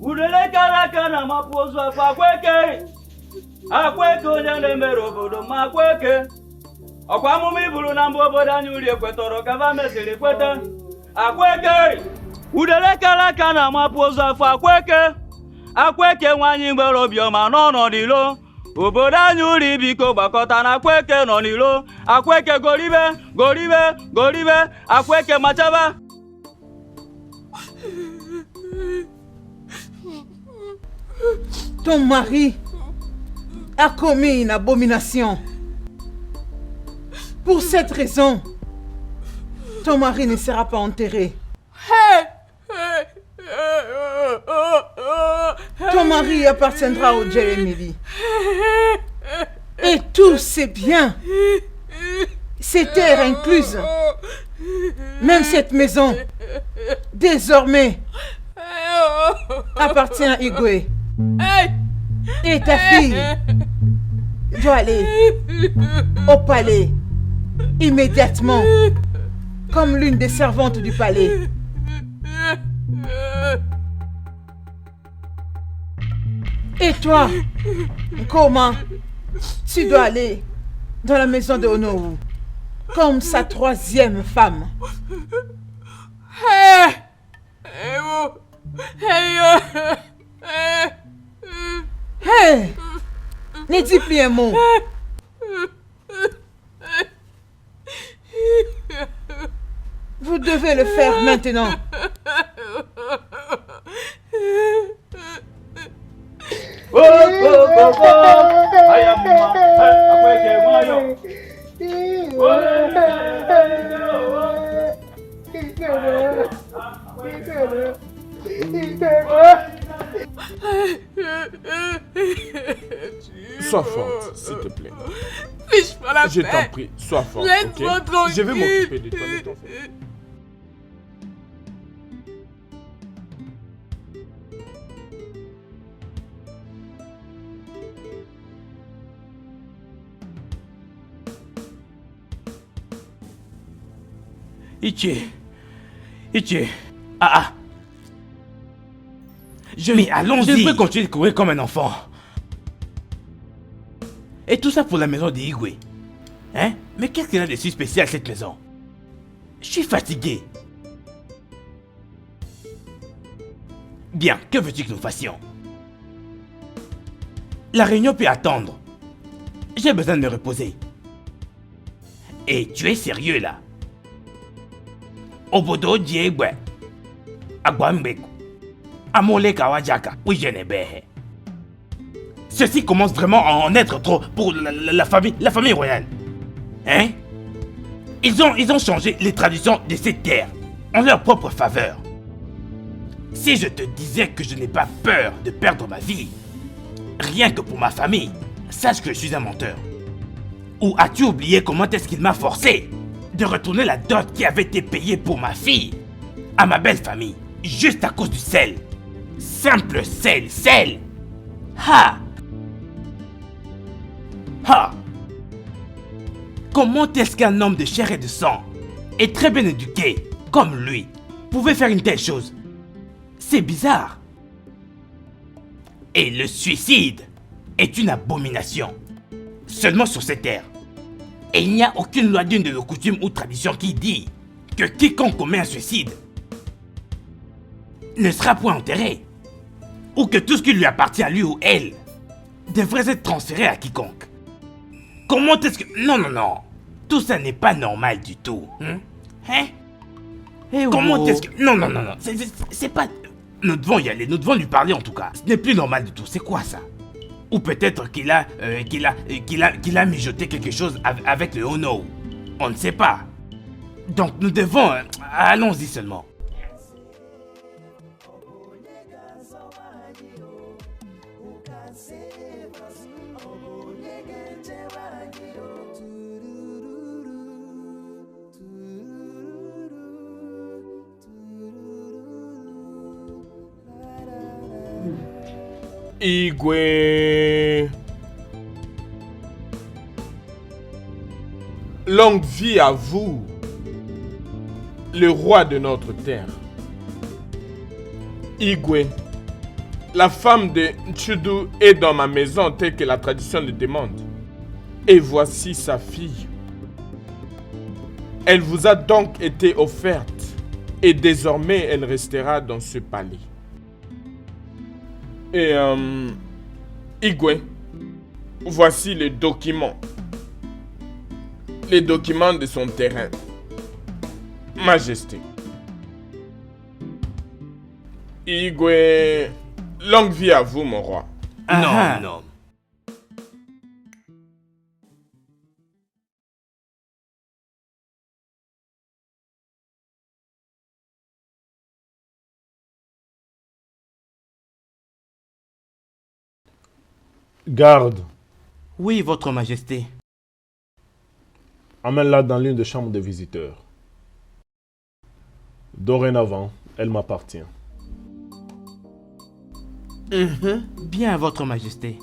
Udele karaka na mapozo akweke. Akweke onye na-emere obodo ma akweke. Ọkwa amụma iburu na mba obodo anyị uri ekwetọrọ gava mesịrị kweta. Akweke. Udele karaka na mapozo afọ akweke. Akweke nwanyị nwere obiọma n'ọnọdụ ilo. Obodo anyị uri biko gbakọta na akweke nọ n'ilo. Akweke goribe, goribe, goribe. Akweke machaba. Ton mari a commis une abomination. Pour cette raison, ton mari ne sera pas enterré. Ton mari appartiendra au Jeremy. Et tous ses biens, ses terres incluses, même cette maison, désormais, appartient à Igwe. Et ta fille doit aller au palais immédiatement, comme l'une des servantes du palais. Et toi, comment tu dois aller dans la maison de Onowu comme sa troisième femme. Hey, ne dis plus un mot. Vous devez le faire maintenant. Sois forte, s'il te plaît. Fiche pas la Je paix. t'en prie, sois forte, Laisse-moi ok? tranquille. Je vais m'occuper de toi, ne t'en fais pas. Ichi. Ah. Mais allons-y. Je peux continuer de courir comme un enfant. Et tout ça pour la maison d'Igwe. Hein? Mais qu'est-ce qu'il y a de si spécial cette maison? Je suis fatigué. Bien, que veux-tu que nous fassions? La réunion peut attendre. J'ai besoin de me reposer. Et tu es sérieux là? Obodo Diegwe, Agwambeku, Amole Kawajaka, Wijenebehe. Ceci commence vraiment à en être trop pour la famille royale. Hein? Ils ont changé les traditions de cette terre en leur propre faveur. Si je te disais que je n'ai pas peur de perdre ma vie, rien que pour ma famille, sache que je suis un menteur. Ou as-tu oublié comment est-ce qu'il m'a forcé de retourner la dot qui avait été payée pour ma fille à ma belle famille, juste à cause du sel. Simple sel. Ha! Comment est-ce qu'un homme de chair et de sang, et très bien éduqué, comme lui, pouvait faire une telle chose? C'est bizarre. Et le suicide est une abomination. Seulement sur cette terre. Et il n'y a aucune loi d'une de nos coutumes ou traditions qui dit que quiconque commet un suicide ne sera point enterré. Ou que tout ce qui lui appartient à lui ou elle devrait être transféré à quiconque. Comment est-ce que... Non. Tout ça n'est pas normal du tout. Hein? Comment est-ce que... Non. C'est pas... Nous devons y aller, nous devons lui parler en tout cas. Ce n'est plus normal du tout. C'est quoi ça? Ou peut-être qu'il a mijoté quelque chose avec le Ono. On ne sait pas. Donc nous devons... allons-y seulement. Igwe. Longue vie à vous, le roi de notre terre. Igwe, la femme de Nchudu est dans ma maison telle que la tradition le demande. Et voici sa fille. Elle vous a donc été offerte et désormais elle restera dans ce palais. Et Igwe, voici les documents. Les documents de son terrain. Majesté. Igwe, Longue vie à vous, mon roi. Non, non. Garde, Oui, votre majesté. amène-la dans l'une des chambres des visiteurs. Dorénavant, elle m'appartient. Bien, votre majesté.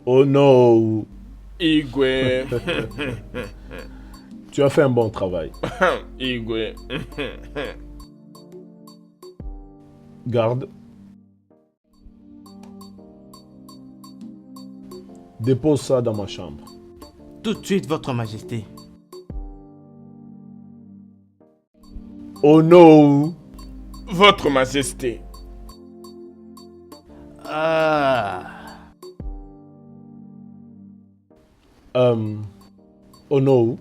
Oh non, Igwe. tu as fait un bon travail. Igwe. Garde. Dépose ça dans ma chambre. Tout de suite, votre majesté. Oh non, Votre majesté. Oh non.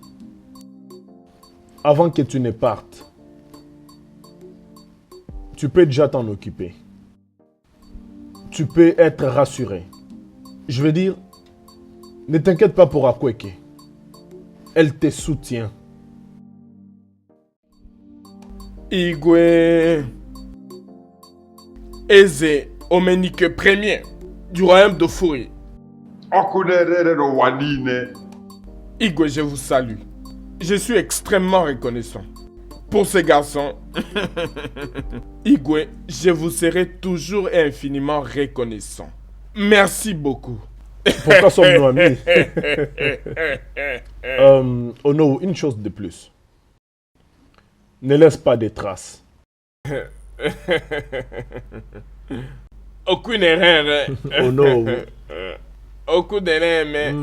Avant que tu ne partes, tu peux déjà t'en occuper. Tu peux être rassuré. Je veux dire, ne t'inquiète pas pour Akweke. Elle te soutient. Igwe. Eze Omenike Ier du royaume de Furi. Igwe, je vous salue. Je suis extrêmement reconnaissant. Pour ce garçon, Igwe, je vous serai toujours et infiniment reconnaissant. Merci beaucoup. Pourquoi sommes-nous amis? Oh non, une chose de plus. Ne laisse pas de traces. Aucune erreur. Oh non. Aucune erreur, mais...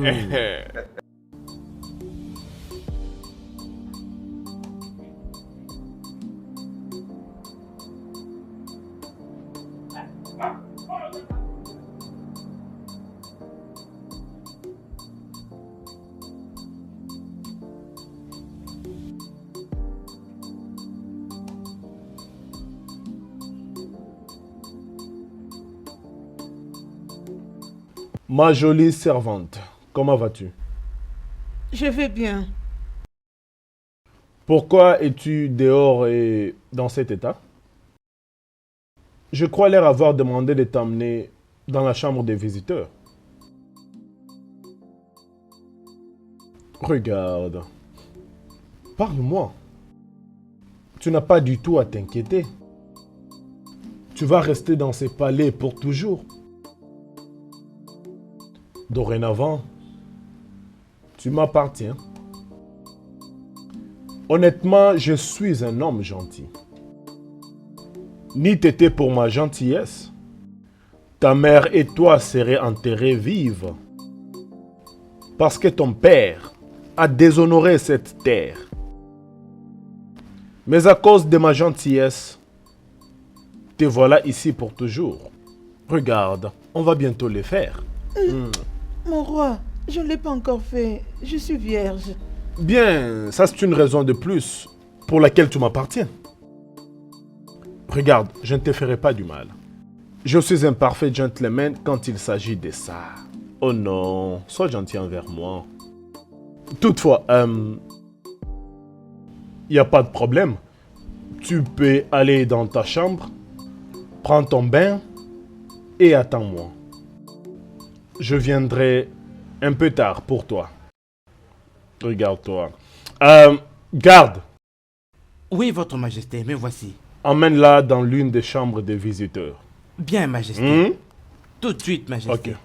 Ma jolie servante, comment vas-tu? Je vais bien. Pourquoi es-tu dehors et dans cet état? Je crois leur avoir demandé de t'emmener dans la chambre des visiteurs. Regarde. Parle-moi. Tu n'as pas du tout à t'inquiéter. Tu vas rester dans ces palais pour toujours. Dorénavant, tu m'appartiens. Honnêtement, je suis un homme gentil. Ni t'étais pour ma gentillesse, ta mère et toi seraient enterrés vives. Parce que ton père a déshonoré cette terre. Mais à cause de ma gentillesse, te voilà ici pour toujours. Regarde, on va bientôt le faire. Mon roi, je ne l'ai pas encore fait. Je suis vierge. Bien, ça c'est une raison de plus pour laquelle tu m'appartiens. Regarde, je ne te ferai pas du mal. Je suis un parfait gentleman quand il s'agit de ça. Oh non, sois gentil envers moi. Toutefois, il n'y a pas de problème. Tu peux aller dans ta chambre, prends ton bain et attends-moi. Je viendrai un peu tard pour toi. Regarde-toi. Garde, Oui, votre majesté, me voici. emmène-la dans l'une des chambres des visiteurs. Bien, majesté. Hmm? Tout de suite, majesté. Ok.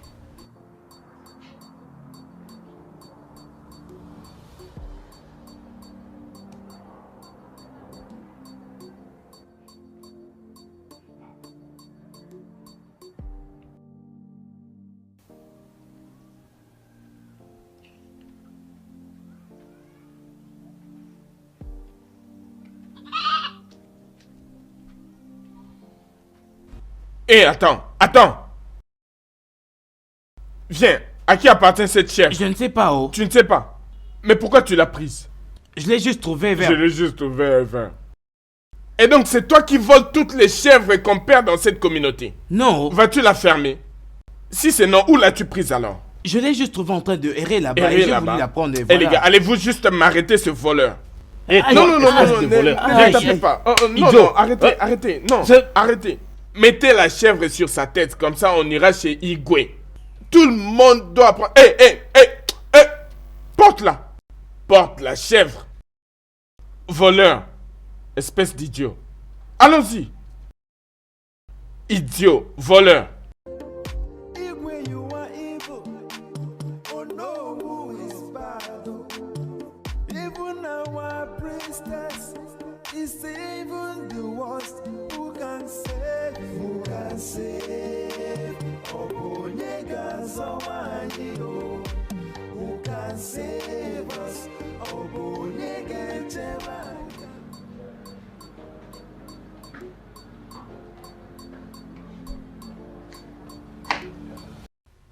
Hé, attends. Viens, à qui appartient cette chèvre? Je ne sais pas, oh. Tu ne sais pas. Mais pourquoi tu l'as prise? Je l'ai juste trouvé vers... Je l'ai juste trouvé vers. Et donc c'est toi qui voles toutes les chèvres qu'on perd dans cette communauté? Non. Vas-tu la fermer? Si c'est non, où l'as-tu prise alors? Je l'ai juste trouvé en train de errer là-bas et j'ai voulu la prendre et Eh voilà. les gars, allez-vous juste m'arrêter ce voleur? Eh, Non, toi, ne tapez pas. Non, arrêtez. Non, arrêtez. Mettez la chèvre sur sa tête, comme ça on ira chez Igwe. Tout le monde doit apprendre. Porte-la. Porte la chèvre. Voleur. Espèce d'idiot. Allons-y. Idiot. Voleur. Igwe, you are evil. Oh no, who is bad? Even our priestess is even the worst. Who can save? Who can save? Obonyega Zawanyiro. Who can save us? Obonyega Jeba.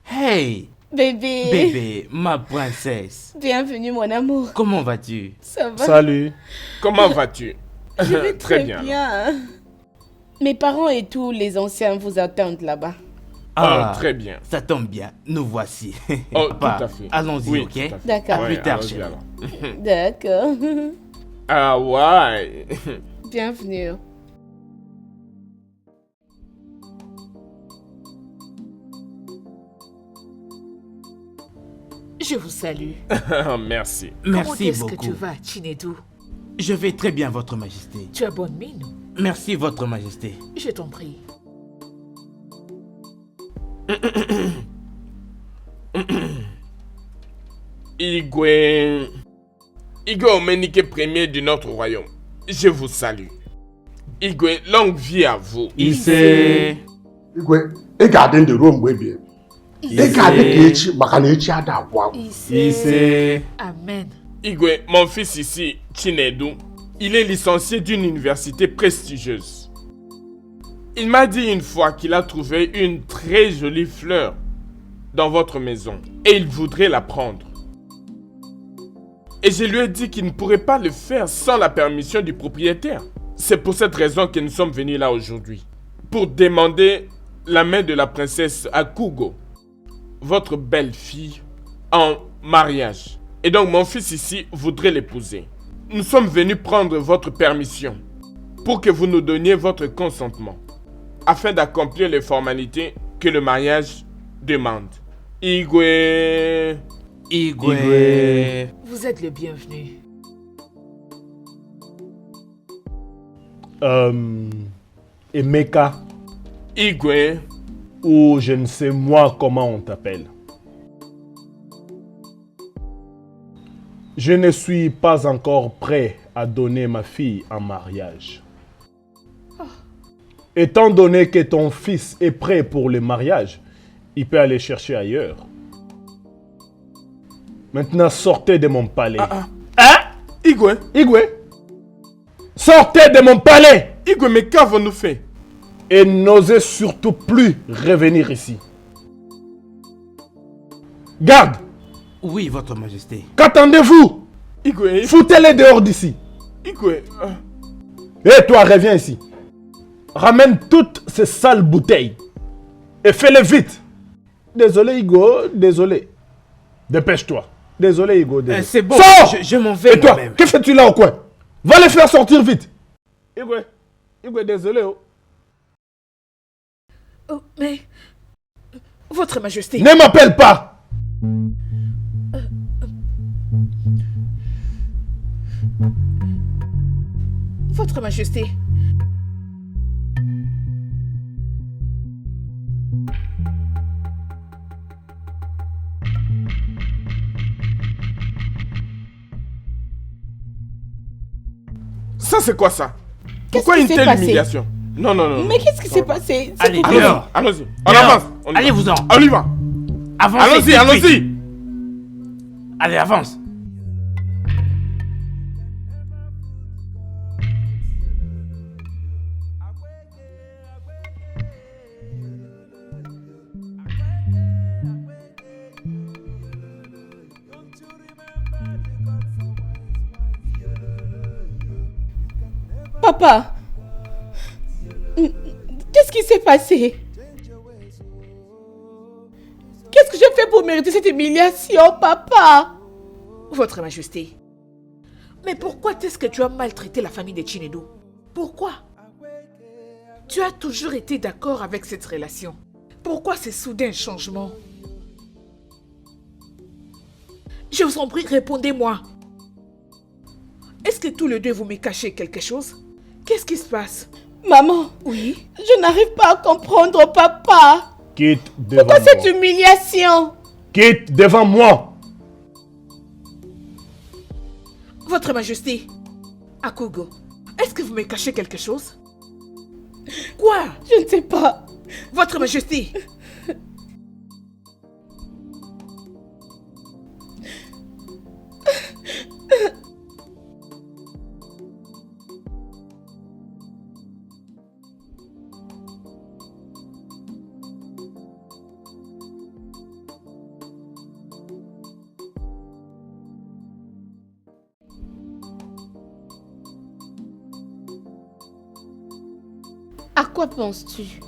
Hey! Bébé. Bébé, ma princesse. Bienvenue, mon amour. Comment vas-tu? Ça va? Salut. Comment vas-tu? Je vais très bien. bien. Mes parents et tous les anciens vous attendent là-bas. Ah, très bien. Ça tombe bien, nous voici. Oh, Papa, tout à fait. allons-y, Oui, ok? tout à fait. D'accord. À plus tard, allons-y chérie. alors. D'accord. Ah ouais. Bienvenue. Je vous salue. Merci. Comment Merci est-ce beaucoup. que tu vas, Chinedu? Je vais très bien, votre majesté. Tu as bonne mine. Merci, votre majesté. Je t'en prie. Igwe Omenike Ier de notre royaume, je vous salue. Igwe, longue vie à vous. Ise. Igwe, ị ga-adị ndụ ruo mgbe ebighị ebi. Ị ga-adị ka echi maka na echi ada agwụ agwụ. Ise. Amen. Igwe, mon fils ici, Chinedu, il est licencié d'une université prestigieuse. Il m'a dit une fois qu'il a trouvé une très jolie fleur dans votre maison et il voudrait la prendre. Et je lui ai dit qu'il ne pourrait pas le faire sans la permission du propriétaire. C'est pour cette raison que nous sommes venus là aujourd'hui. Pour demander la main de la princesse Akugo, votre belle-fille, en mariage. Et donc mon fils ici voudrait l'épouser. Nous sommes venus prendre votre permission pour que vous nous donniez votre consentement afin d'accomplir les formalités que le mariage demande. Igwe. Vous êtes le bienvenu. Emeka, Igwe. ou je ne sais moi comment on t'appelle. Je ne suis pas encore prêt à donner ma fille en mariage. Étant donné que ton fils est prêt pour le mariage, il peut aller chercher ailleurs. Maintenant, sortez de mon palais. Hein? Igwe. Sortez de mon palais! Igwe, mais qu'avons-nous fait? Et n'osez surtout plus revenir ici. Garde! Oui, votre majesté. Qu'attendez-vous? Igwe. Foutez-les dehors d'ici. Igwe. Et toi, reviens ici. Ramène toutes ces sales bouteilles. Et fais-les vite. Désolé, Igo, désolé. Dépêche-toi. Désolé, Igo, désolé. C'est bon, Sors! je m'en vais Et toi, moi-même. que fais-tu là au coin? Va les faire sortir vite. Igwe, désolé. Oh. Oh, mais... Votre Majesté... Ne m'appelle pas. Votre Majesté... Ça, c'est quoi ça? Qu'est-ce Pourquoi qui une s'est telle passé? humiliation? Non. Mais qu'est-ce qui s'est passé? C'est Allez, pourquoi- dehors. Allons-y. On Dehors. avance. On y va. Allez-vous-en. On y va. Avancez. Allons-y, tout de suite. allons-y. Allez, avance. Papa, qu'est-ce qui s'est passé? Qu'est-ce que j'ai fait pour mériter cette humiliation, papa? Votre Majesté, mais pourquoi est-ce que tu as maltraité la famille de Chinedu? Pourquoi? Tu as toujours été d'accord avec cette relation. Pourquoi ce soudain changement? Je vous en prie, répondez-moi. Est-ce que tous les deux vous me cachez quelque chose? Qu'est-ce qui se passe? Maman, Oui? je n'arrive pas à comprendre, papa. Quitte devant Pourquoi moi. cette humiliation? Quitte devant moi. Votre Majesté, Akugo, est-ce que vous me cachez quelque chose? Quoi? Je ne sais pas. Votre Majesté! À quoi penses-tu?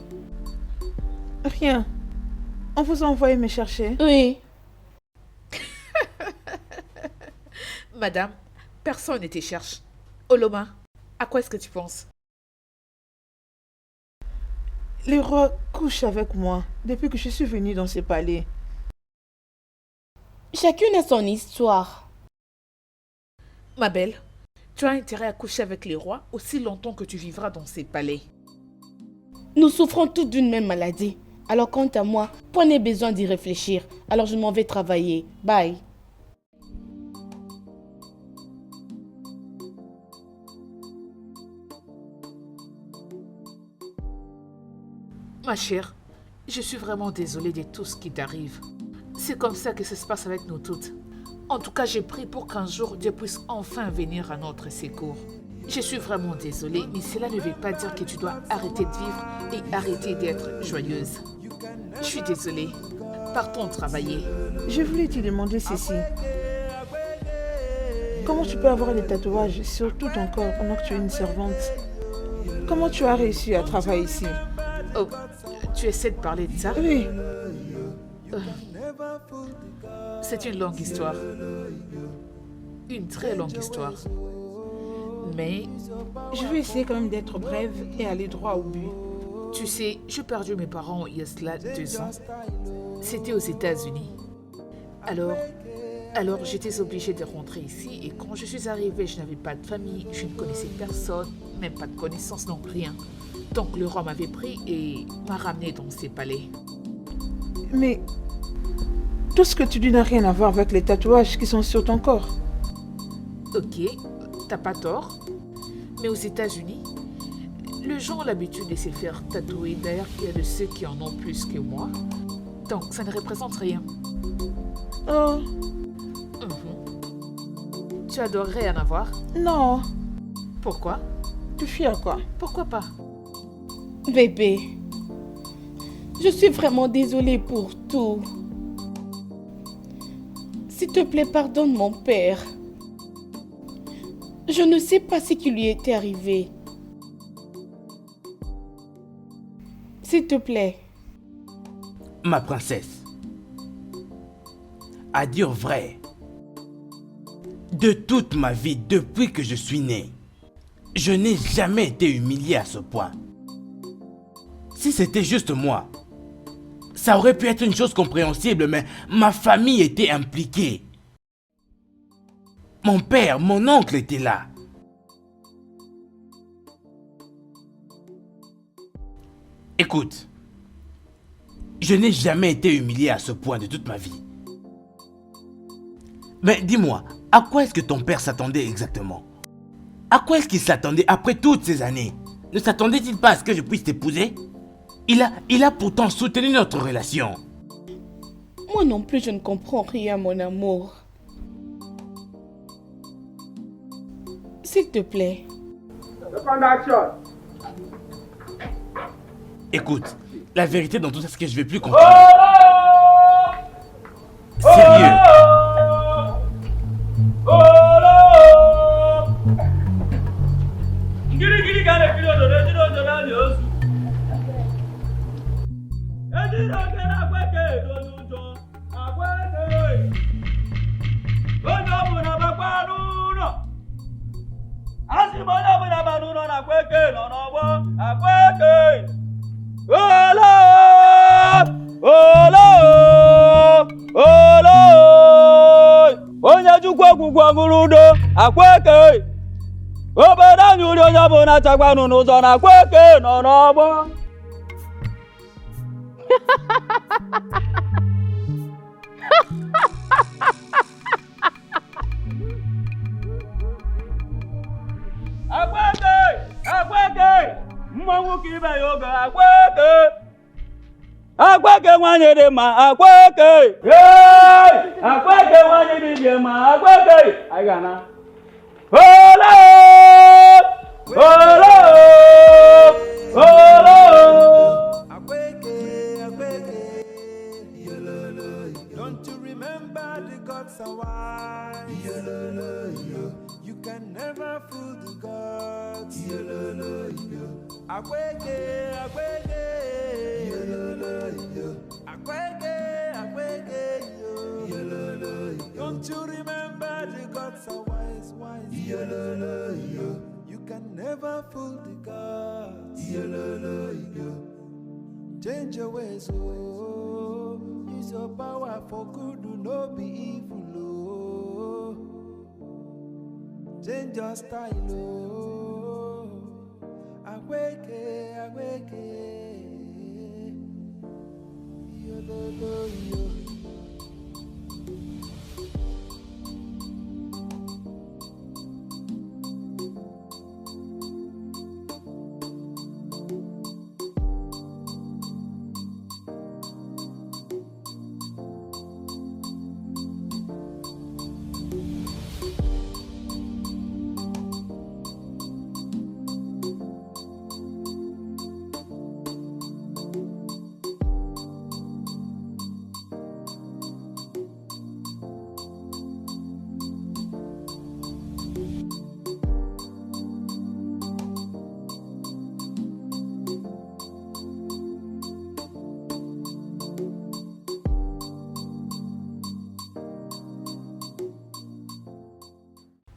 Rien. On vous a envoyé me chercher. Oui. Madame, personne ne te cherche. Oloma, à quoi est-ce que tu penses? Les rois couchent avec moi depuis que je suis venue dans ce palais. Chacune a son histoire. Ma belle, tu as intérêt à coucher avec les rois aussi longtemps que tu vivras dans ces palais. Nous souffrons toutes d'une même maladie. Alors quant à moi, point n'est besoin d'y réfléchir. Alors je m'en vais travailler. Bye. Ma chère, je suis vraiment désolée de tout ce qui t'arrive. C'est comme ça que ça se passe avec nous toutes. En tout cas, j'ai prié pour qu'un jour Dieu puisse enfin venir à notre secours. Je suis vraiment désolée, mais cela ne veut pas dire que tu dois arrêter de vivre et arrêter d'être joyeuse. Je suis désolée. Partons travailler. Je voulais te demander ceci. Comment tu peux avoir des tatouages sur tout ton corps pendant que tu es une servante? Comment tu as réussi à travailler ici? Oh, tu essaies de parler de ça? Oui. C'est une longue histoire. Une très longue histoire. Mais, Je vais essayer quand même d'être brève et aller droit au but. tu sais, j'ai perdu mes parents il y a cela 2 ans. C'était aux États-Unis. Alors j'étais obligée de rentrer ici et quand je suis arrivée, je n'avais pas de famille, je ne connaissais personne, même pas de connaissances, non rien. Donc le roi m'avait pris et m'a ramené dans ses palais. Mais tout ce que tu dis n'a rien à voir avec les tatouages qui sont sur ton corps. Ok, t'as pas tort. Mais aux États-Unis, les gens ont l'habitude de se faire tatouer. D'ailleurs, il y a de ceux qui en ont plus que moi. Donc, ça ne représente rien. Oh, Tu adorerais en avoir? non. Pourquoi? Tu fiers quoi? Pourquoi pas? Bébé, je suis vraiment désolée pour tout. S'il te plaît, pardonne mon père. Je ne sais pas ce qui lui était arrivé. S'il te plaît. Ma princesse, à dire vrai, de toute ma vie, depuis que je suis né, je n'ai jamais été humilié à ce point. Si c'était juste moi, ça aurait pu être une chose compréhensible, mais ma famille était impliquée. Mon père, mon oncle était là. Écoute, je n'ai jamais été humilié à ce point de toute ma vie. Mais dis-moi, à quoi est-ce que ton père s'attendait exactement? À quoi est-ce qu'il s'attendait après toutes ces années? Ne s'attendait-il pas à ce que je puisse t'épouser? Il a pourtant soutenu notre relation. Moi non plus, je ne comprends rien, mon amour. S'il te plaît. Écoute, la vérité dans tout ça, c'est que je vais plus continuer. Sérieux. Giri, giri. kwanguludo akweke obodo anyị uri onye ọbụla chakwanụ n'ụzọ na akweke nọ n'ọgbọ akweke akweke mmanwụ ka ibe ya oge akweke akweke nwanyị dị mma akweke akweke nwanyị dị mma akweke anyị ga-ana Hola! Hola! Hola! Don't you remember the gods are wise? You can never fool the gods. Akweke, akweke, akweke, akweke, don't you remember the gods are wise, wise? You can never fool the gods. Change your ways, oh. Use your power for good, do not be evil, oh. Change your style, oh. Awake, awake. Yo.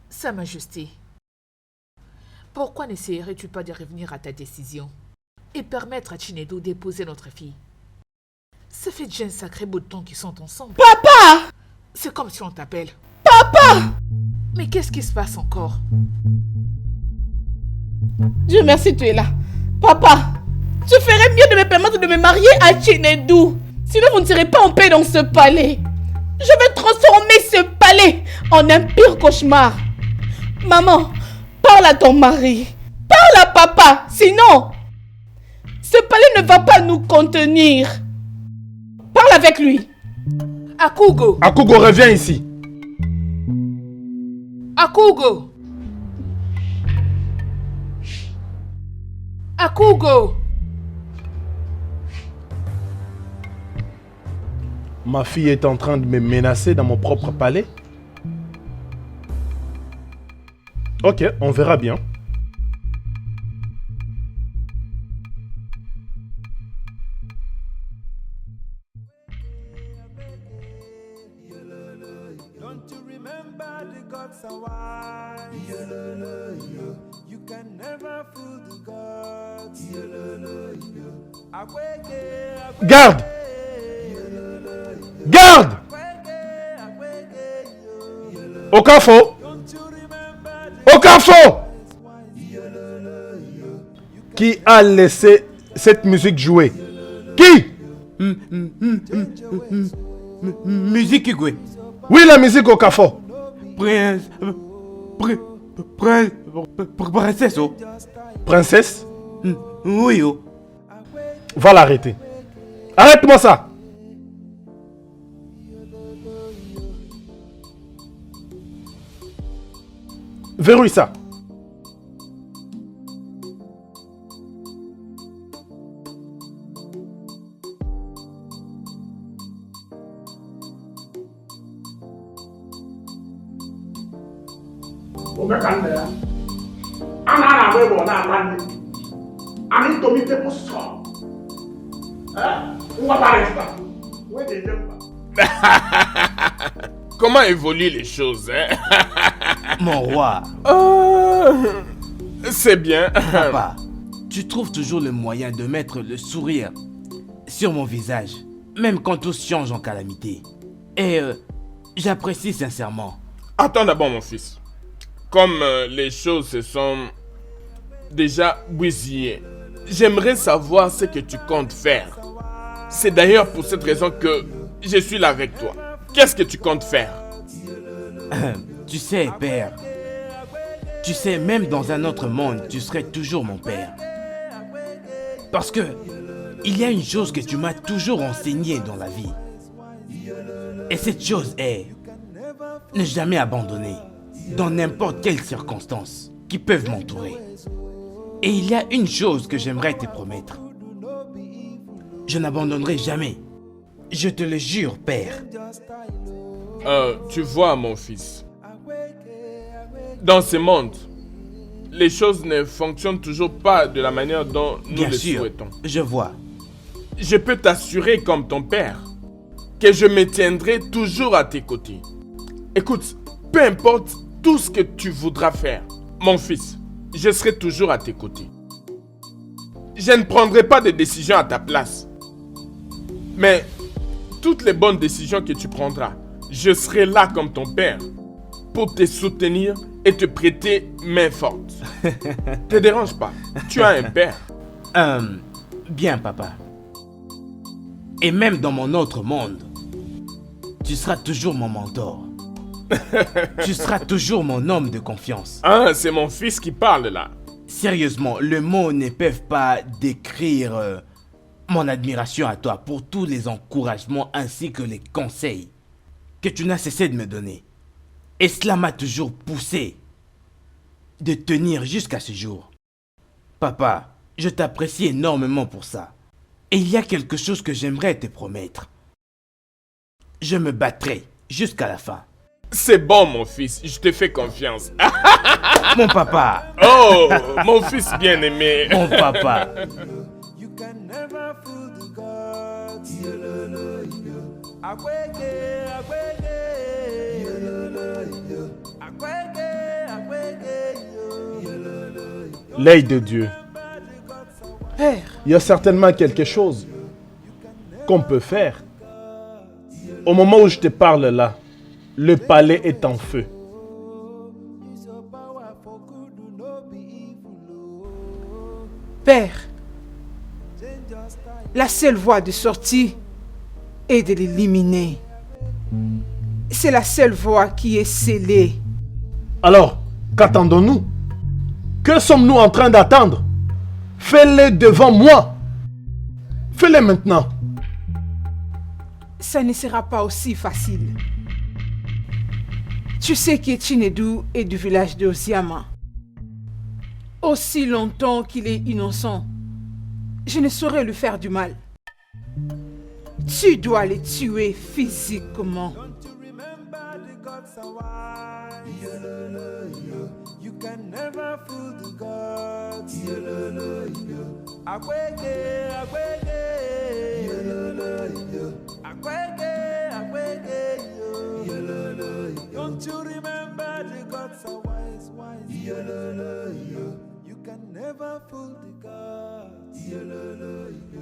Sa Majesté, pourquoi n'essayerais-tu pas de revenir à ta décision et permettre à Chinedu d'épouser notre fille? Ça fait déjà un sacré bout de temps qu'ils sont ensemble. Papa! C'est comme si on t'appelle. Papa! Mais qu'est-ce qui se passe encore? Dieu merci, tu es là. Papa, tu ferais mieux de me permettre de me marier à Chinedu. Sinon, vous ne serez pas en paix dans ce palais. Je vais transformer ce palais en un pire cauchemar. Maman, parle à ton mari. Parle à papa. Sinon, ce palais ne va pas nous contenir. Parle avec lui. Akugo. Akugo, reviens ici. Akugo. Akugo. Ma fille est en train de me menacer dans mon propre palais. Ok, on verra bien. Don't you remember the gods are wise? You can never fool the gods. Garde! Garde! Okafo! Okafo! Qui a laissé cette musique jouer? Qui? Musique Igwe. Oui, la musique Okafo. Princesse, oh. Princesse? Oui, oh. Va l'arrêter. Arrête-moi ça. Verrouille ça. Comment évoluent les choses, hein? Mon roi. C'est bien. Papa, tu trouves toujours le moyen de mettre le sourire sur mon visage, même quand tout change en calamité. Et j'apprécie sincèrement. Attends d'abord, mon fils. Comme les choses se sont déjà bousillées, j'aimerais savoir ce que tu comptes faire. C'est d'ailleurs pour cette raison que je suis là avec toi. Qu'est-ce que tu comptes faire? Tu sais, père. Tu sais, même dans un autre monde, tu serais toujours mon père. Parce que il y a une chose que tu m'as toujours enseignée dans la vie. Et cette chose est ne jamais abandonner dans n'importe quelle circonstance qui peuvent m'entourer. Et il y a une chose que j'aimerais te promettre. Je n'abandonnerai jamais. Je te le jure, père. Tu vois, mon fils, dans ce monde, les choses ne fonctionnent toujours pas de la manière dont nous Bien le sûr, souhaitons. je vois. Je peux t'assurer comme ton père que je me tiendrai toujours à tes côtés. Écoute, peu importe tout ce que tu voudras faire, mon fils, je serai toujours à tes côtés. Je ne prendrai pas de décision à ta place. Mais toutes les bonnes décisions que tu prendras, je serai là comme ton père pour te soutenir et te prêter main forte. Te dérange pas, tu as un père. Bien, papa. Et même dans mon autre monde, tu seras toujours mon mentor. Tu seras toujours mon homme de confiance. Ah, c'est mon fils qui parle là. Sérieusement, les mots ne peuvent pas décrire mon admiration à toi pour tous les encouragements ainsi que les conseils que tu n'as cessé de me donner. Et cela m'a toujours poussé de tenir jusqu'à ce jour. Papa, je t'apprécie énormément pour ça. Et il y a quelque chose que j'aimerais te promettre. Je me battrai jusqu'à la fin. C'est bon, mon fils, je te fais confiance. Mon papa. Oh, mon fils bien-aimé. Mon papa. L'œil de Dieu. Père, Il y a certainement quelque chose qu'on peut faire. Au moment où je te parle là, le palais est en feu. Père, la seule voie de sortie est de l'éliminer. C'est la seule voie qui est scellée. Alors, qu'attendons-nous? Que sommes-nous en train d'attendre? Fais-le devant moi. Fais-le maintenant. Ça ne sera pas aussi facile. Tu sais que Chinedu est du village de Osiama. Aussi longtemps qu'il est innocent, je ne saurais lui faire du mal. Tu dois le tuer physiquement. Don't you remember the gods are wise? You can never fool the gods.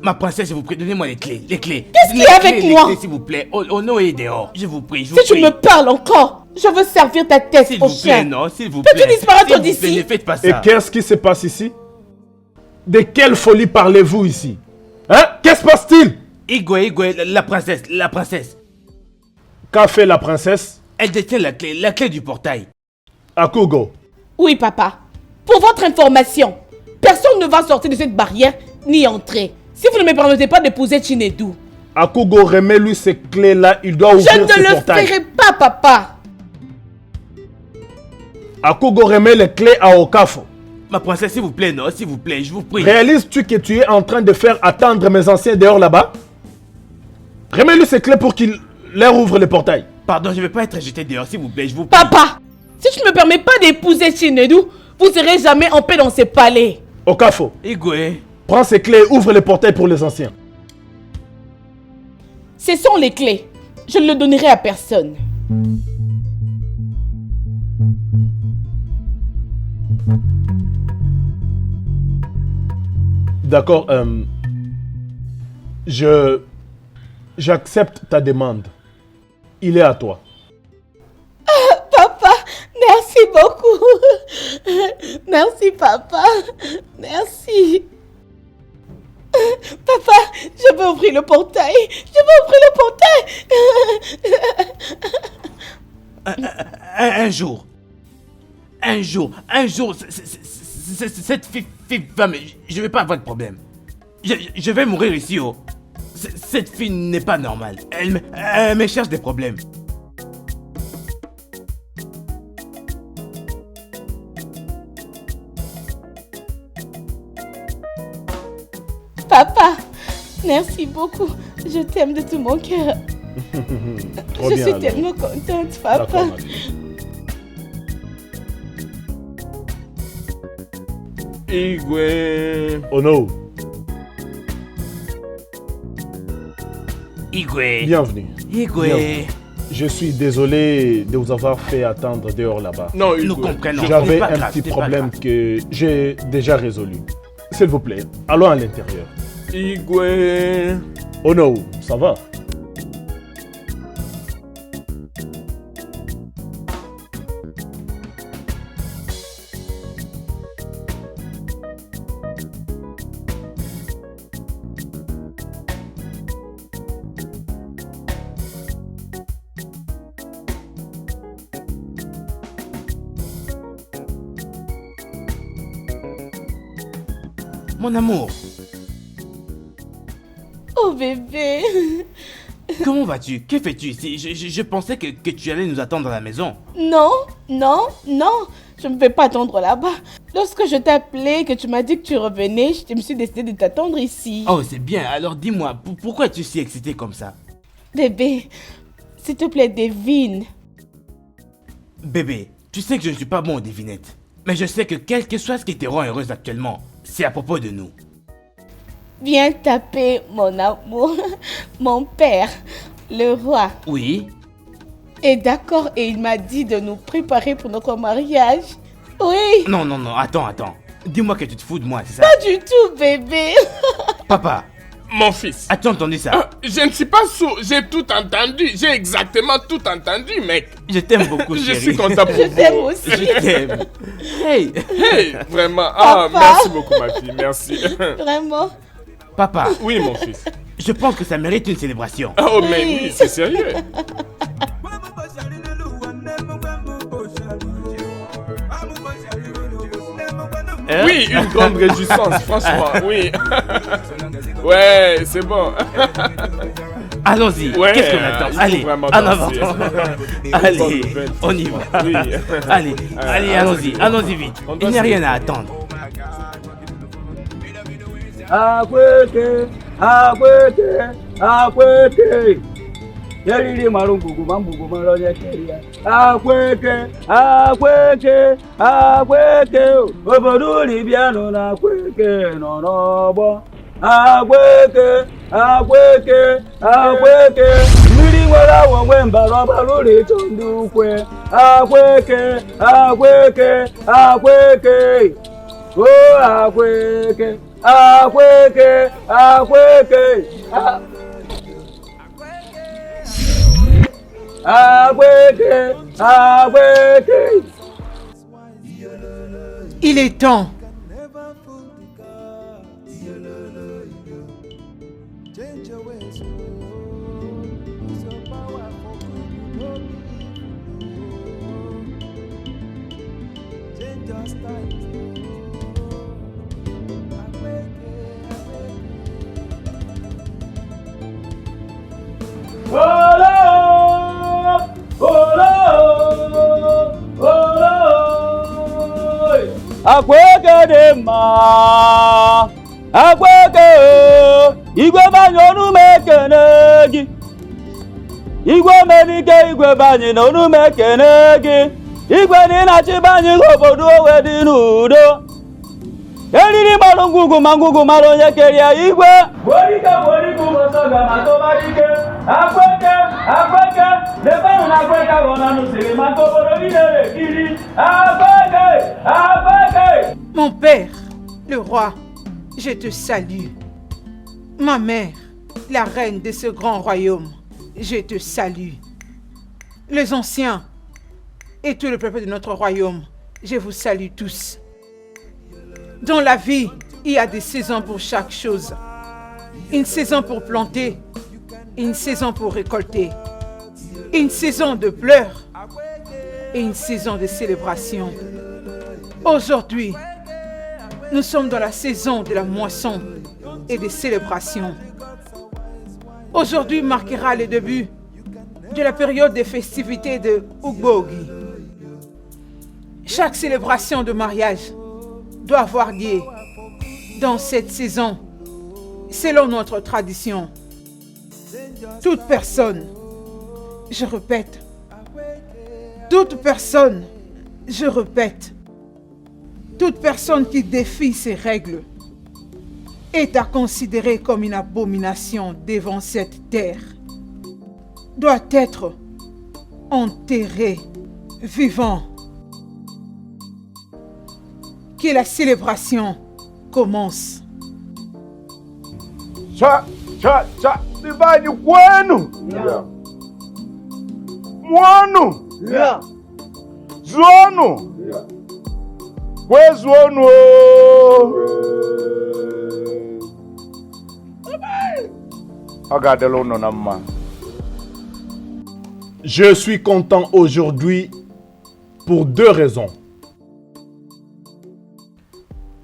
Ma princesse, je vous prie, donnez-moi les clés. Les clés. Qu'est-ce qu'il y a avec moi? Les clés, s'il vous plaît. Ono est dehors. Je vous prie, je vous Si tu prie. me parles encore, je veux servir ta tête S'il au vous plaît, chien. non, s'il vous plaît. Peux-tu disparaître S'il vous plaît, d'ici? Ne faites pas Et ça. qu'est-ce qui se passe ici? De quelle folie parlez-vous ici? Hein? Qu'est-ce qui se passe-t-il? Igwe, la princesse. Qu'a fait la princesse? Elle détient la clé du portail. Akugo, Oui, papa. Pour votre information, personne ne va sortir de cette barrière ni entrer. Si vous ne me permettez pas d'épouser Chinedu. Akugo, remets-lui ces clés-là, il doit Je ouvrir ne ce le portail. ferai pas, papa. Akugo, remets les clés à Okafo. Ma princesse, s'il vous plaît, non, s'il vous plaît, je vous prie. Réalises-tu que tu es en train de faire attendre mes anciens dehors là-bas? Remets-lui ces clés pour qu'il leur ouvre le portail. Pardon, je ne vais pas être jeté dehors, s'il vous plaît, je vous prie. Papa, si tu ne me permets pas d'épouser Chinedu, vous ne serez jamais en paix dans ce palais. Okafo, Igwe, prends ces clés et ouvre le portail pour les anciens. Ce sont les clés. Je ne le donnerai à personne. D'accord, j'accepte ta demande. Il est à toi. Papa, beaucoup. Merci, papa. Merci. Papa, je veux ouvrir le portail. Je veux ouvrir le portail. Un jour, cette fille va me... Je vais pas avoir de problème. Je vais mourir ici, oh. Cette fille n'est pas normale. Elle me cherche des problèmes. Papa, merci beaucoup. Je t'aime de tout mon cœur. Trop Je bien, suis alors. tellement contente, papa. D'accord, ma fille. Igwe. Oh non, Igwe. bienvenue. Igwe. Bienvenue. Je suis désolé de vous avoir fait attendre dehors là-bas. Non, Nous Igwe. comprenons. J'avais C'est pas un grave, petit c'est pas problème grave. que j'ai déjà résolu. S'il vous plaît, allons à l'intérieur. Igwe. Oh non, ça va? Mon amour, Oh bébé. comment vas-tu? Que fais-tu ici? Je pensais que tu allais nous attendre à la maison. Non, non, non. Je ne vais pas attendre là-bas. Lorsque je t'ai appelé, que tu m'as dit que tu revenais, je me suis décidé de t'attendre ici. Oh, c'est bien. Alors dis-moi, pourquoi es-tu si excitée comme ça? Bébé, s'il te plaît, devine. Bébé, tu sais que je ne suis pas bon aux devinettes. Mais je sais que quel que soit ce qui te rend heureuse actuellement, c'est à propos de nous. Viens taper, mon amour. Mon père, le roi, Oui? est d'accord et il m'a dit de nous préparer pour notre mariage. Oui. Non, attends. Dis-moi que tu te fous de moi, c'est ça? Pas du tout, bébé. Papa, Mon fils. as-tu entendu ça? Je ne suis pas sourd, j'ai tout entendu. J'ai exactement tout entendu, mec. Je t'aime beaucoup, Je chérie. suis content pour Je vous. t'aime aussi. Je t'aime. Hey, Hey, vraiment. Ah, Papa. merci beaucoup, ma fille. Merci. Vraiment. papa, Oui, mon fils. je pense que ça mérite une célébration. Oh, mais oui, c'est sérieux. Hein? Oui, une grande réjouissance, franchement, oui. Ouais, c'est bon. Allons-y, Ouais, qu'est-ce qu'on attend? il faut Allez, vraiment en avant. danser. Allez, Bonne nouvelle. on y va. Oui. Allez, allons-y vite. On Il doit n'y a se- rien à attendre. Akweke, akweke, akweke. Yeriri marungugu mambugu maronya keria. Akweke, akweke, akweke. Obodo libiano na akweke no nobo. Akweke, akweke, akweke. Mmiri nwere onwe mbara ọbalụrụ ịchọ ndị ukwe. Akweke, akweke, akweke. Oh, akweke, akweke, akweke. Akweke, akweke. Il est temps. Change your ways, so powerful, no be change your style. Olo, olo, olo. Akweke dị mma, akweke igwe banye onu mekene gị, igwe menike igwe banye na onu mekene gị, igwe dị na-achị banye obodo owe dị n'udo. Eriri mmanụ ngwugwu ma ngwugwu mara onye keria igwe. Borike borike ụbọchị ga ma tọbarike. Akweke, akweke, lebanụ na akweke ghọnanụ siri maka obodo niile na-ekiri. Akweke, akweke. Mon père, le roi, je te salue. Ma mère, la reine de ce grand royaume, je te salue. Les anciens, et tout le peuple de notre royaume, je vous salue tous. Dans la vie, il y a des saisons pour chaque chose. Une saison pour planter, une saison pour récolter, une saison de pleurs et une saison de célébration. Aujourd'hui, nous sommes dans la saison de la moisson et des célébrations. Aujourd'hui marquera le début de la période des festivités de Ugbogi. Chaque célébration de mariage doit avoir lieu dans cette saison, selon notre tradition. Toute personne, je répète, toute personne, je répète, toute personne qui défie ces règles est à considérer comme une abomination devant cette terre, doit être enterré vivant. Que la célébration commence. Divide kwenu. Mwanu. Zonu. Wezonu. Agadelo nonama. Je suis content aujourd'hui pour 2 raisons.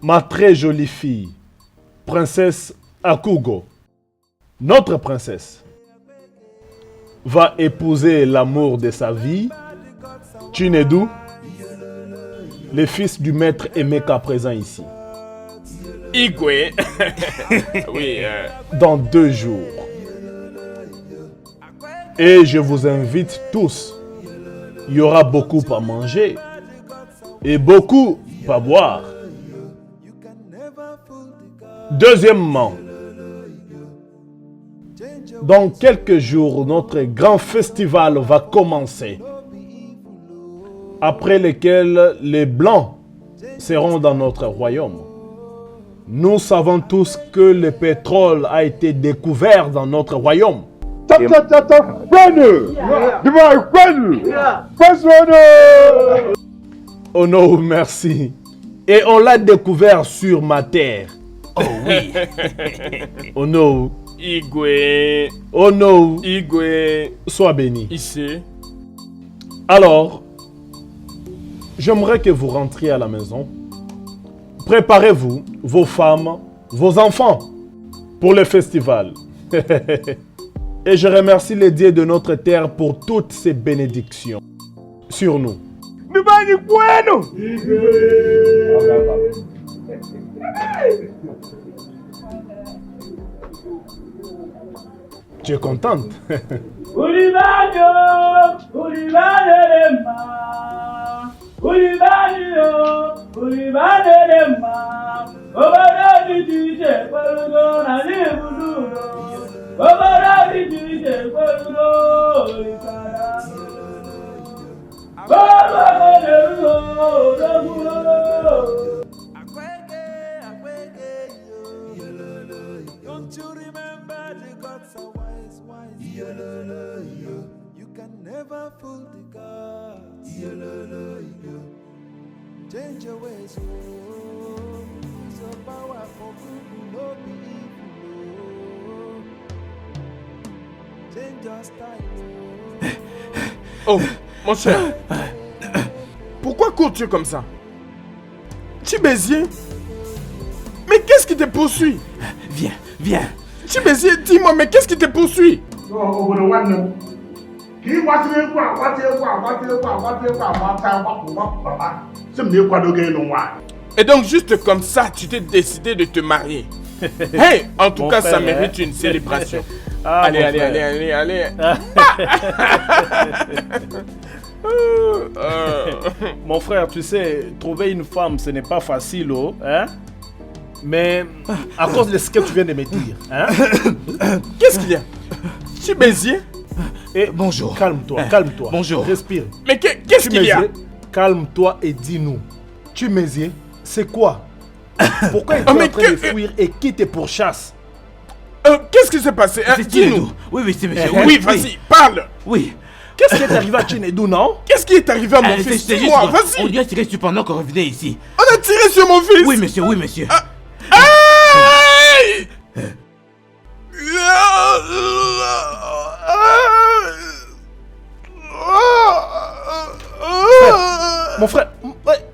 Ma très jolie fille, princesse Akugo, notre princesse, va épouser l'amour de sa vie, Chinedu, le fils du maître Emeka présent ici. Igwe. Oui. Dans 2 jours. Et je vous invite tous. Il y aura beaucoup à manger et beaucoup à boire. Deuxièmement, dans quelques jours, notre grand festival va commencer, après lequel les Blancs seront dans notre royaume. Nous savons tous que le pétrole a été découvert dans notre royaume. Oh non, merci. Et on l'a découvert sur ma terre. Oh oui. Oh non. Igwe. Oh non. Igwe. Sois béni. Ici. Alors, j'aimerais que vous rentriez à la maison. Préparez-vous, vos femmes, vos enfants, pour le festival. Et je remercie les dieux de notre terre pour toutes ces bénédictions sur nous. Tu es contente? Don't you remember the gods are wise? You can never fool the gods. Change your ways, oh. Use your power for good, no be evil, oh. Change your style, Oh, mon cher. Pourquoi cours-tu comme ça? Chibézier? Mais qu'est-ce qui te poursuit? Viens. Chibézier, dis-moi, mais qu'est-ce qui te poursuit? Et donc, juste comme ça, tu t'es décidé de te marier. Hey, en tout cas, ça mérite une célébration. Allez. Mon frère, tu sais, trouver une femme, ce n'est pas facile, hein? Mais à cause de ce que tu viens de me dire, hein? Qu'est-ce qu'il y a? Chibézier? Et bonjour. Calme-toi. Bonjour. Respire. Mais qu'est-ce qu'il y a? Calme-toi et dis-nous. Chimezie, c'est quoi? Pourquoi es-tu en train de fuir et qui te pourchasse? Qu'est-ce qui s'est passé? Dis-nous. Oui, c'est monsieur. Oui, vas-y, parle. Oui. Qu'est-ce qui est arrivé à Chinedou, non? Qu'est-ce qui est arrivé à mon fils? C'est juste Dis-moi, vas-y. on lui a tiré dessus pendant qu'on revenait ici. On a tiré sur mon fils. Oui, monsieur, oui, monsieur. Aïe! Mon frère, ouais.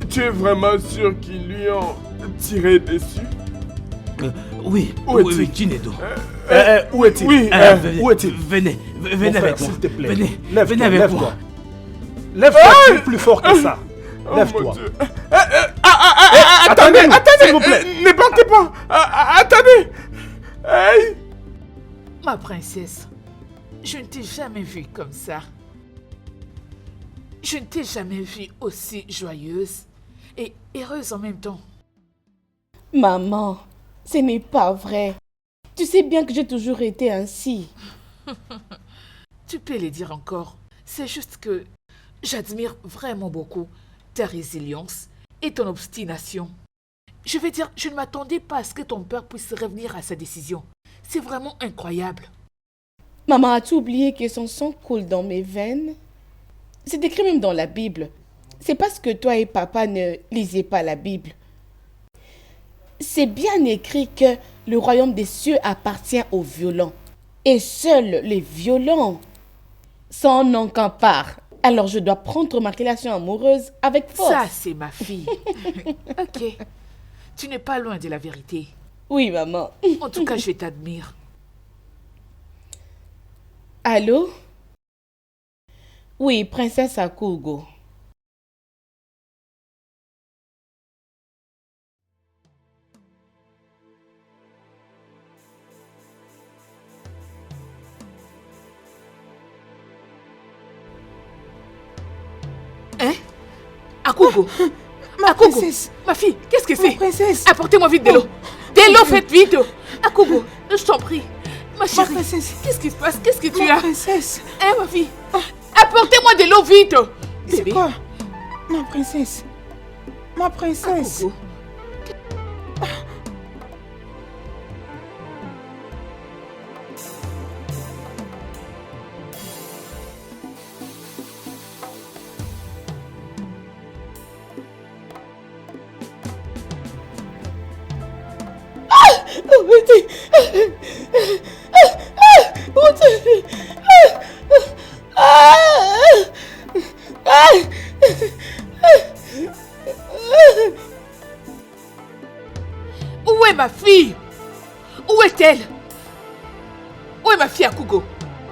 Tu es vraiment sûr qu'ils lui ont tiré dessus? Oui, Où oui, est-il? oui, Chinedu. Où est-il? Oui, où est-il? Venez, Mon venez frère, avec moi. s'il te plaît. Venez, Lève-toi, venez avec lève-toi. moi. Lève-toi, tu es plus fort que ça. Oh, Lève-toi. mon Dieu. Attendez, Attendez, s'il vous plaît. Ne partez pas. Attendez. Hey. Ma princesse, je ne t'ai jamais vue comme ça. Je ne t'ai jamais vue aussi joyeuse et heureuse en même temps. Maman, ce n'est pas vrai. Tu sais bien que j'ai toujours été ainsi. Tu peux le dire encore. C'est juste que j'admire vraiment beaucoup ta résilience et ton obstination. Je veux dire, je ne m'attendais pas à ce que ton père puisse revenir à sa décision. C'est vraiment incroyable. Maman, as-tu oublié que son sang coule dans mes veines? C'est écrit même dans la Bible. C'est parce que toi et papa ne lisiez pas la Bible. C'est bien écrit que le royaume des cieux appartient aux violents. Et seuls les violents s'en ont qu'un part. Alors je dois prendre ma relation amoureuse avec force. Ça, c'est ma fille. Ok. Tu n'es pas loin de la vérité. Oui, maman. En tout cas, je t'admire. Allô? Oui, princesse Akugo. Hein? Akugo? Akugo, ma fille, qu'est-ce que c'est? Princesse. Apportez-moi vite de l'eau. De l'eau, faites vite. Akugo, je t'en prie. Ma chérie, qu'est-ce qui se passe? Qu'est-ce que tu as? Princesse. Hein, ma fille? Apportez-moi de l'eau vite. C'est quoi? Ma princesse. Ma princesse. Akugo. Où est ma fille? Où est-elle? Où est ma fille, Akugo?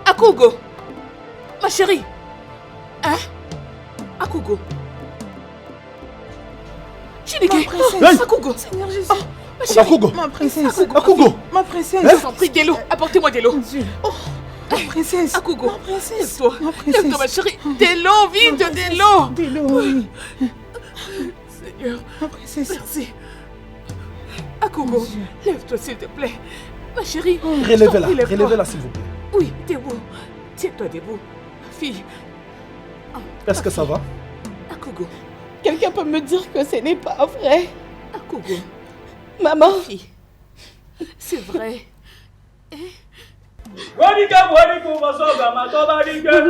Akugo, ma chérie. Hein? Akugo. Chineke. Akugo. Seigneur Jésus. Oh, ma chérie. Akugo. Ma princesse. Akugo. Ma princesse. Je t'en prie, de l'eau. Apportez-moi de l'eau. Ma princesse. Akugo. Ma princesse. Lève-toi. Ma princesse. Lève-toi, ma chérie. De l'eau, vite, de l'eau. De l'eau, oui. Seigneur. Ma princesse. Merci. Akugo, lève-toi s'il te plaît. Ma chérie. Relevez-la, relevez-la s'il vous plaît. Oui, debout. Tiens-toi debout. Ma fille. Est-ce que ça va? Akugo. Quelqu'un peut me dire que ce n'est pas vrai? Akugo. Maman. Ma fille. C'est vrai.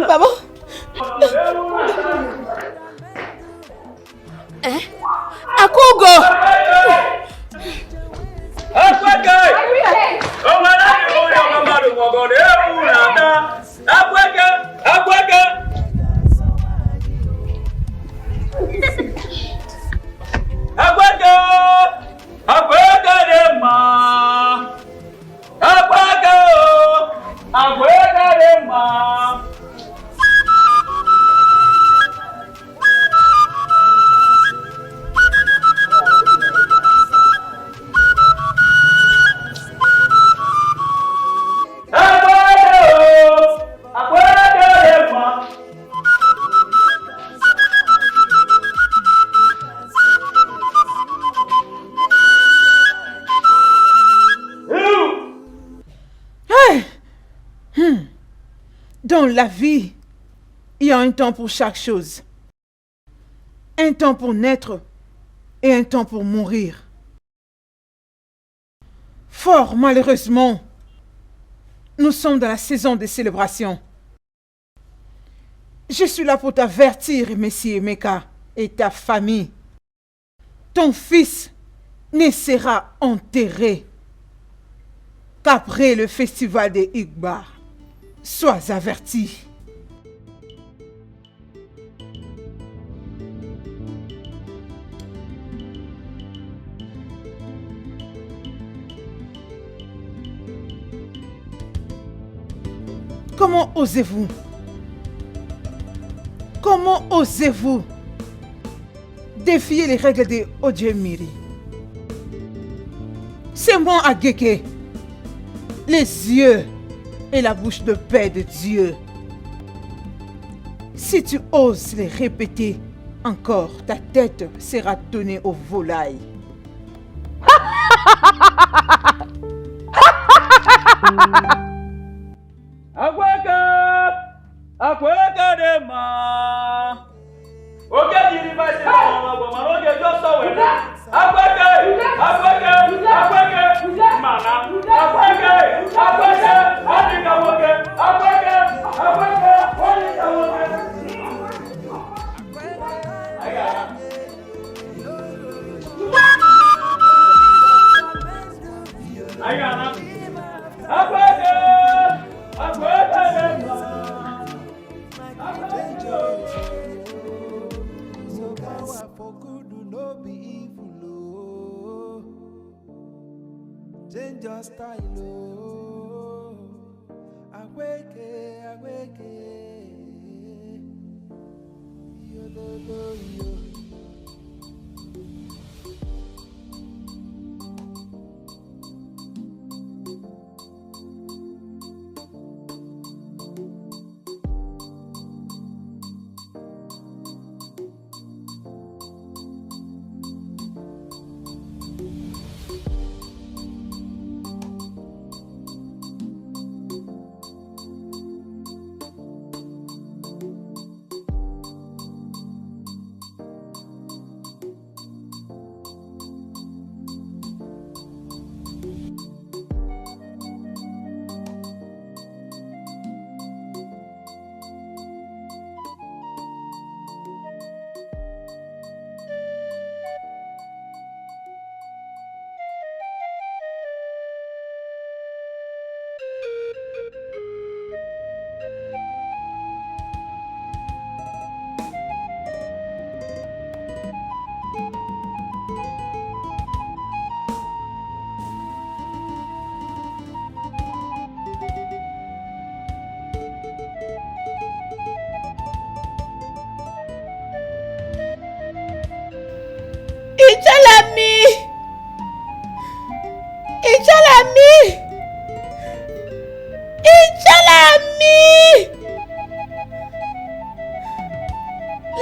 Maman. Hein? Akugo! Dans la vie, il y a un temps pour chaque chose. Un temps pour naître et un temps pour mourir. Fort malheureusement, nous sommes dans la saison des célébrations. Je suis là pour t'avertir, Messie Emeka, et ta famille. Ton fils ne sera enterré qu'après le festival des Igba. Sois averti. Comment osez-vous? Comment osez-vous défier les règles de Ojemiri? C'est moi Ageke, les yeux et la bouche de paix de Dieu. Si tu oses les répéter encore, ta tête sera donnée aux volailles. Akweka de ma. Oke jiri ba se ma go ma oge jo so we na. Akweka mana. Akweka ani ka woke. Akweka ani ka woke. Ayana. Akweka de ma. So power for good do no be evil, oh. Change your style, oh. Awake, yo do do yo.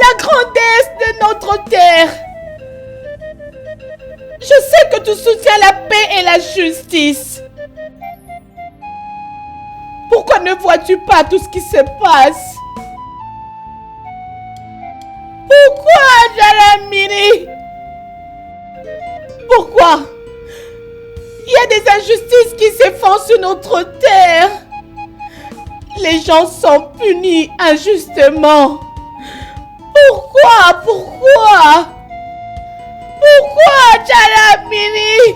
La grandesse de notre terre. Je sais que tu soutiens la paix et la justice. Pourquoi ne vois-tu pas tout ce qui se passe? Pourquoi, Jalamini? Pourquoi? Il y a des injustices qui se font sur notre terre. Les gens sont punis injustement. Pourquoi? Pourquoi, Jalamini?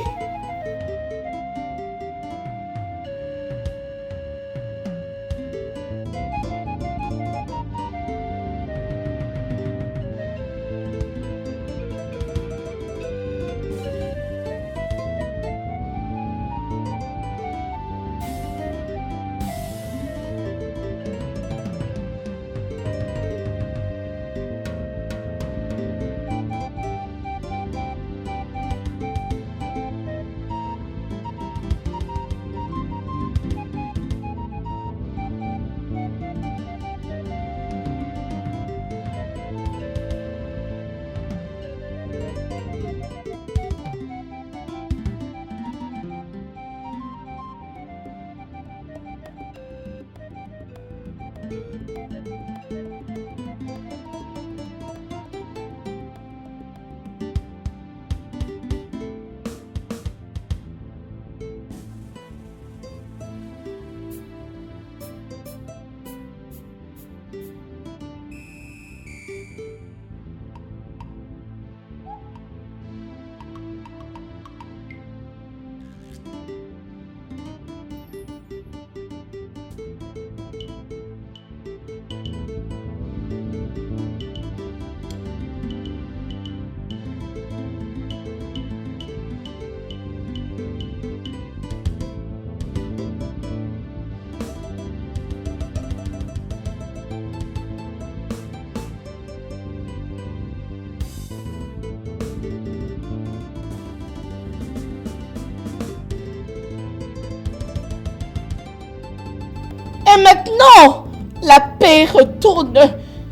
Et maintenant, la paix retourne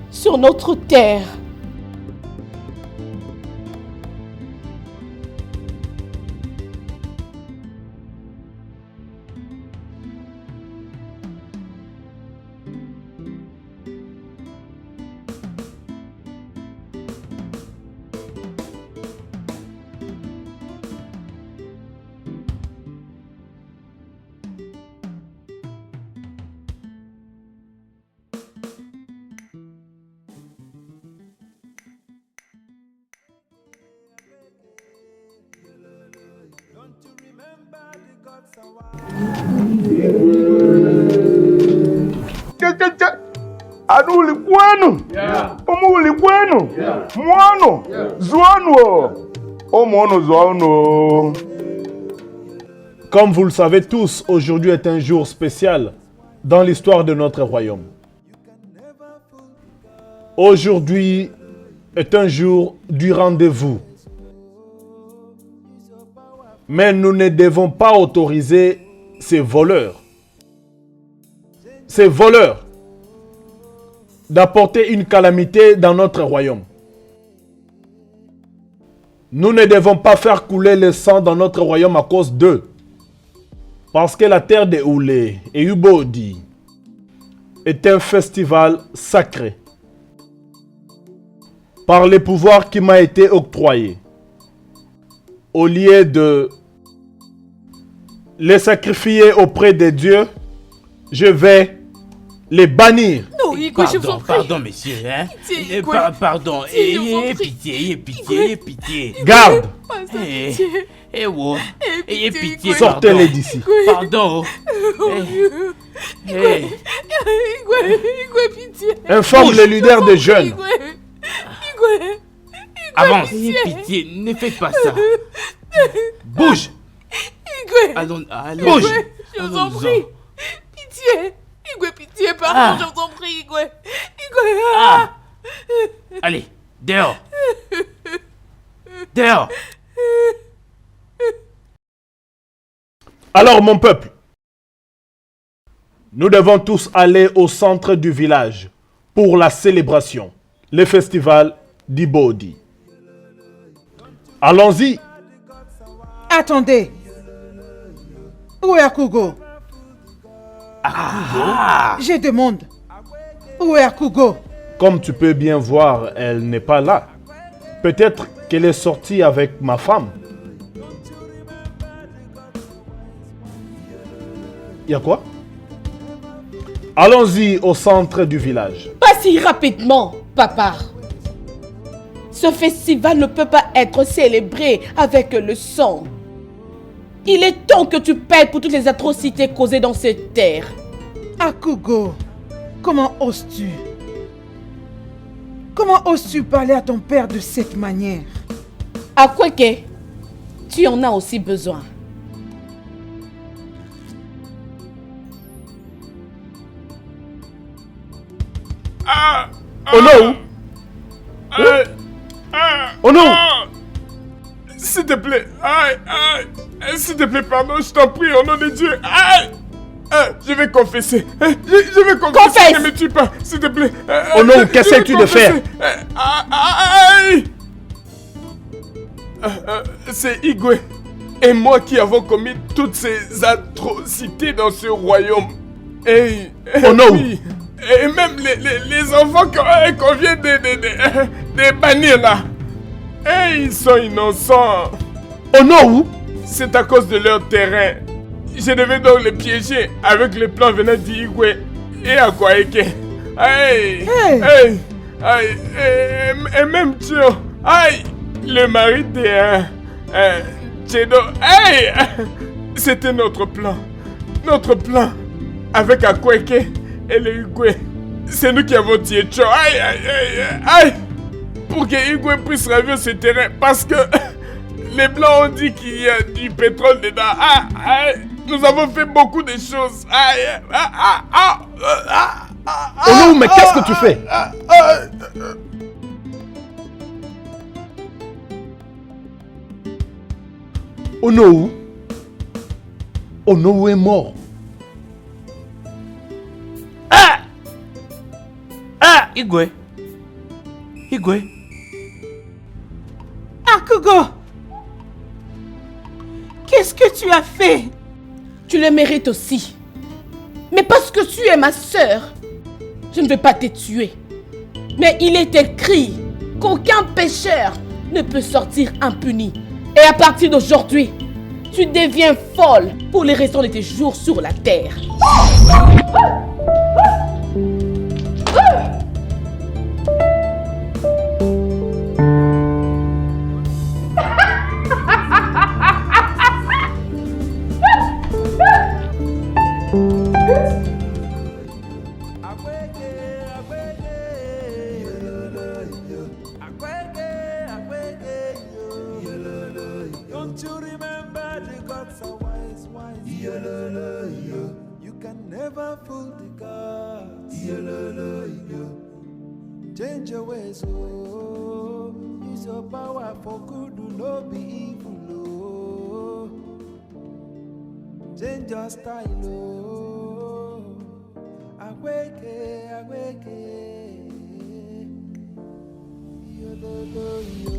sur notre terre. Aduli kwenu, umuli kwenu, mwono, zwono, mwono zwono. Comme vous le savez tous, aujourd'hui est un jour spécial dans l'histoire de notre royaume. Aujourd'hui est un jour du rendez-vous. Mais nous ne devons pas autoriser ces voleurs d'apporter une calamité dans notre royaume. Nous ne devons pas faire couler le sang dans notre royaume à cause d'eux. Parce que la terre de Oulé et Ubodi est un festival sacré par les pouvoirs qui m'a été octroyé. Au lieu de les sacrifier auprès de Dieu, je vais les bannir. Non, Igwe, je vous en prie. Pardon, monsieur. Hein? Pitié, Igwe. Pardon. Pitié, je vous en prie. Pitié. Garde. Ayez pitié. Sortez-les d'ici. Pardon. Igwe, pitié. Informe les leaders des jeunes. Igwe. Avance. Ayez pitié. Ne faites pas ça. Bouge. Igwe. Allons. Bouge. Je vous en prie. Pitié. Igwe, pitié, pardon, je vous en prie, Igwe. Allez, dehors. Dehors. Alors, mon peuple, nous devons tous aller au centre du village pour la célébration, le festival d'Ibodi. Allons-y. Attendez. Où est Akugo? Je demande. Où est Akugo? Comme tu peux bien voir, elle n'est pas là. Peut-être qu'elle est sortie avec ma femme. Il y a quoi? Allons-y au centre du village. Pas si rapidement, papa. Ce festival ne peut pas être célébré avec le sang. Il est temps que tu payes pour toutes les atrocités causées dans cette terre. Akugo, comment oses-tu? Comment oses-tu parler à ton père de cette manière? Akweke, tu en as aussi besoin. Oh non! Oh non! S'il te plaît, s'il te plaît, pardon, je t'en prie, au nom de Dieu, je vais confesser, je vais confesser, ne me tue pas, s'il te plaît. Oh non, qu'essaies-tu de faire? C'est Igwe et moi qui avons commis toutes ces atrocités dans ce royaume. Oh non! Et même les enfants qu'on vient de bannir là. Ils sont innocents. Oh non! C'est à cause de leur terrain. Je devais donc les piéger avec les plans venant d'Igwe et Akwaeke. Et même Tio. Le mari de Tchedo. C'était notre plan. Notre plan. Avec Akwaeke et les Igwe. C'est nous qui avons tué Tcho. Pour que Igwe puisse ravir ce terrain. Parce que les Blancs ont dit qu'il y a du pétrole dedans. Nous avons fait beaucoup de choses. Oh non, mais qu'est-ce que tu fais? Onowu est mort. Igwe. Igwe. Akugo! Qu'est-ce que tu as fait? Tu le mérites aussi. Mais parce que tu es ma sœur, je ne vais pas te tuer. Mais il est écrit qu'aucun pécheur ne peut sortir impuni. Et à partir d'aujourd'hui, tu deviens folle pour les restants de tes jours sur la terre. Don't you remember the gods are wise, wise? You can never fool the gods. Change your ways, oh. Use your power for good, do not be evil, oh. Change your style, oh. Awake, awake. Yo.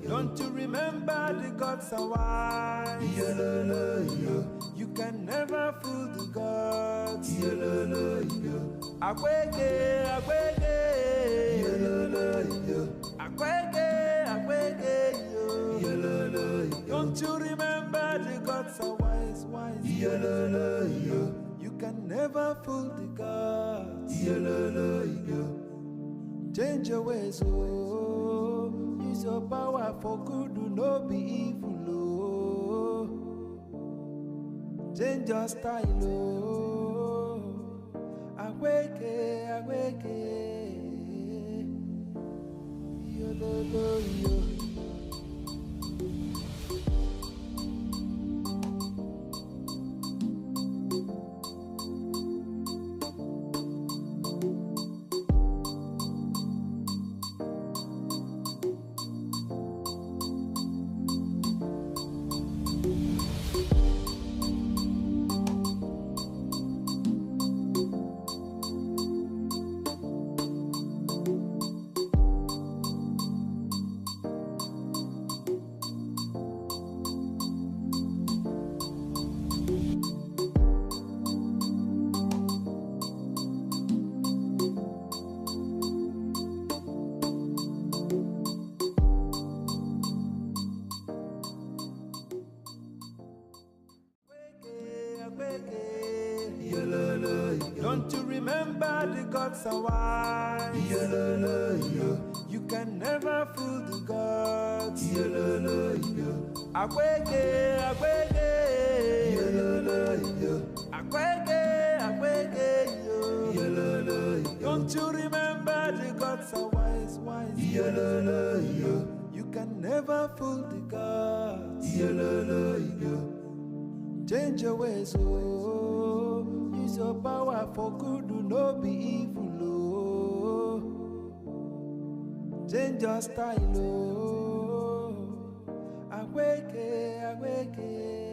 Don't you remember the gods are wise? You can never fool the gods. Akwege, akwege. Akwege, akwege, yo. Don't you remember the gods are wise, wise? You can never fool the gods. Change your ways, oh. Use your power for good, do not be evil, oh. Change your style, oh. Awake, awake. Yo. Don't you remember the gods are wise? You can never fool the gods. Akwege, akwege. Akwege, akwege, yo. Don't you remember the gods are wise, wise? You can never fool the gods. Change your ways, oh. Use your power for good, do not be evil, oh. Change your style, oh. Awake, awake.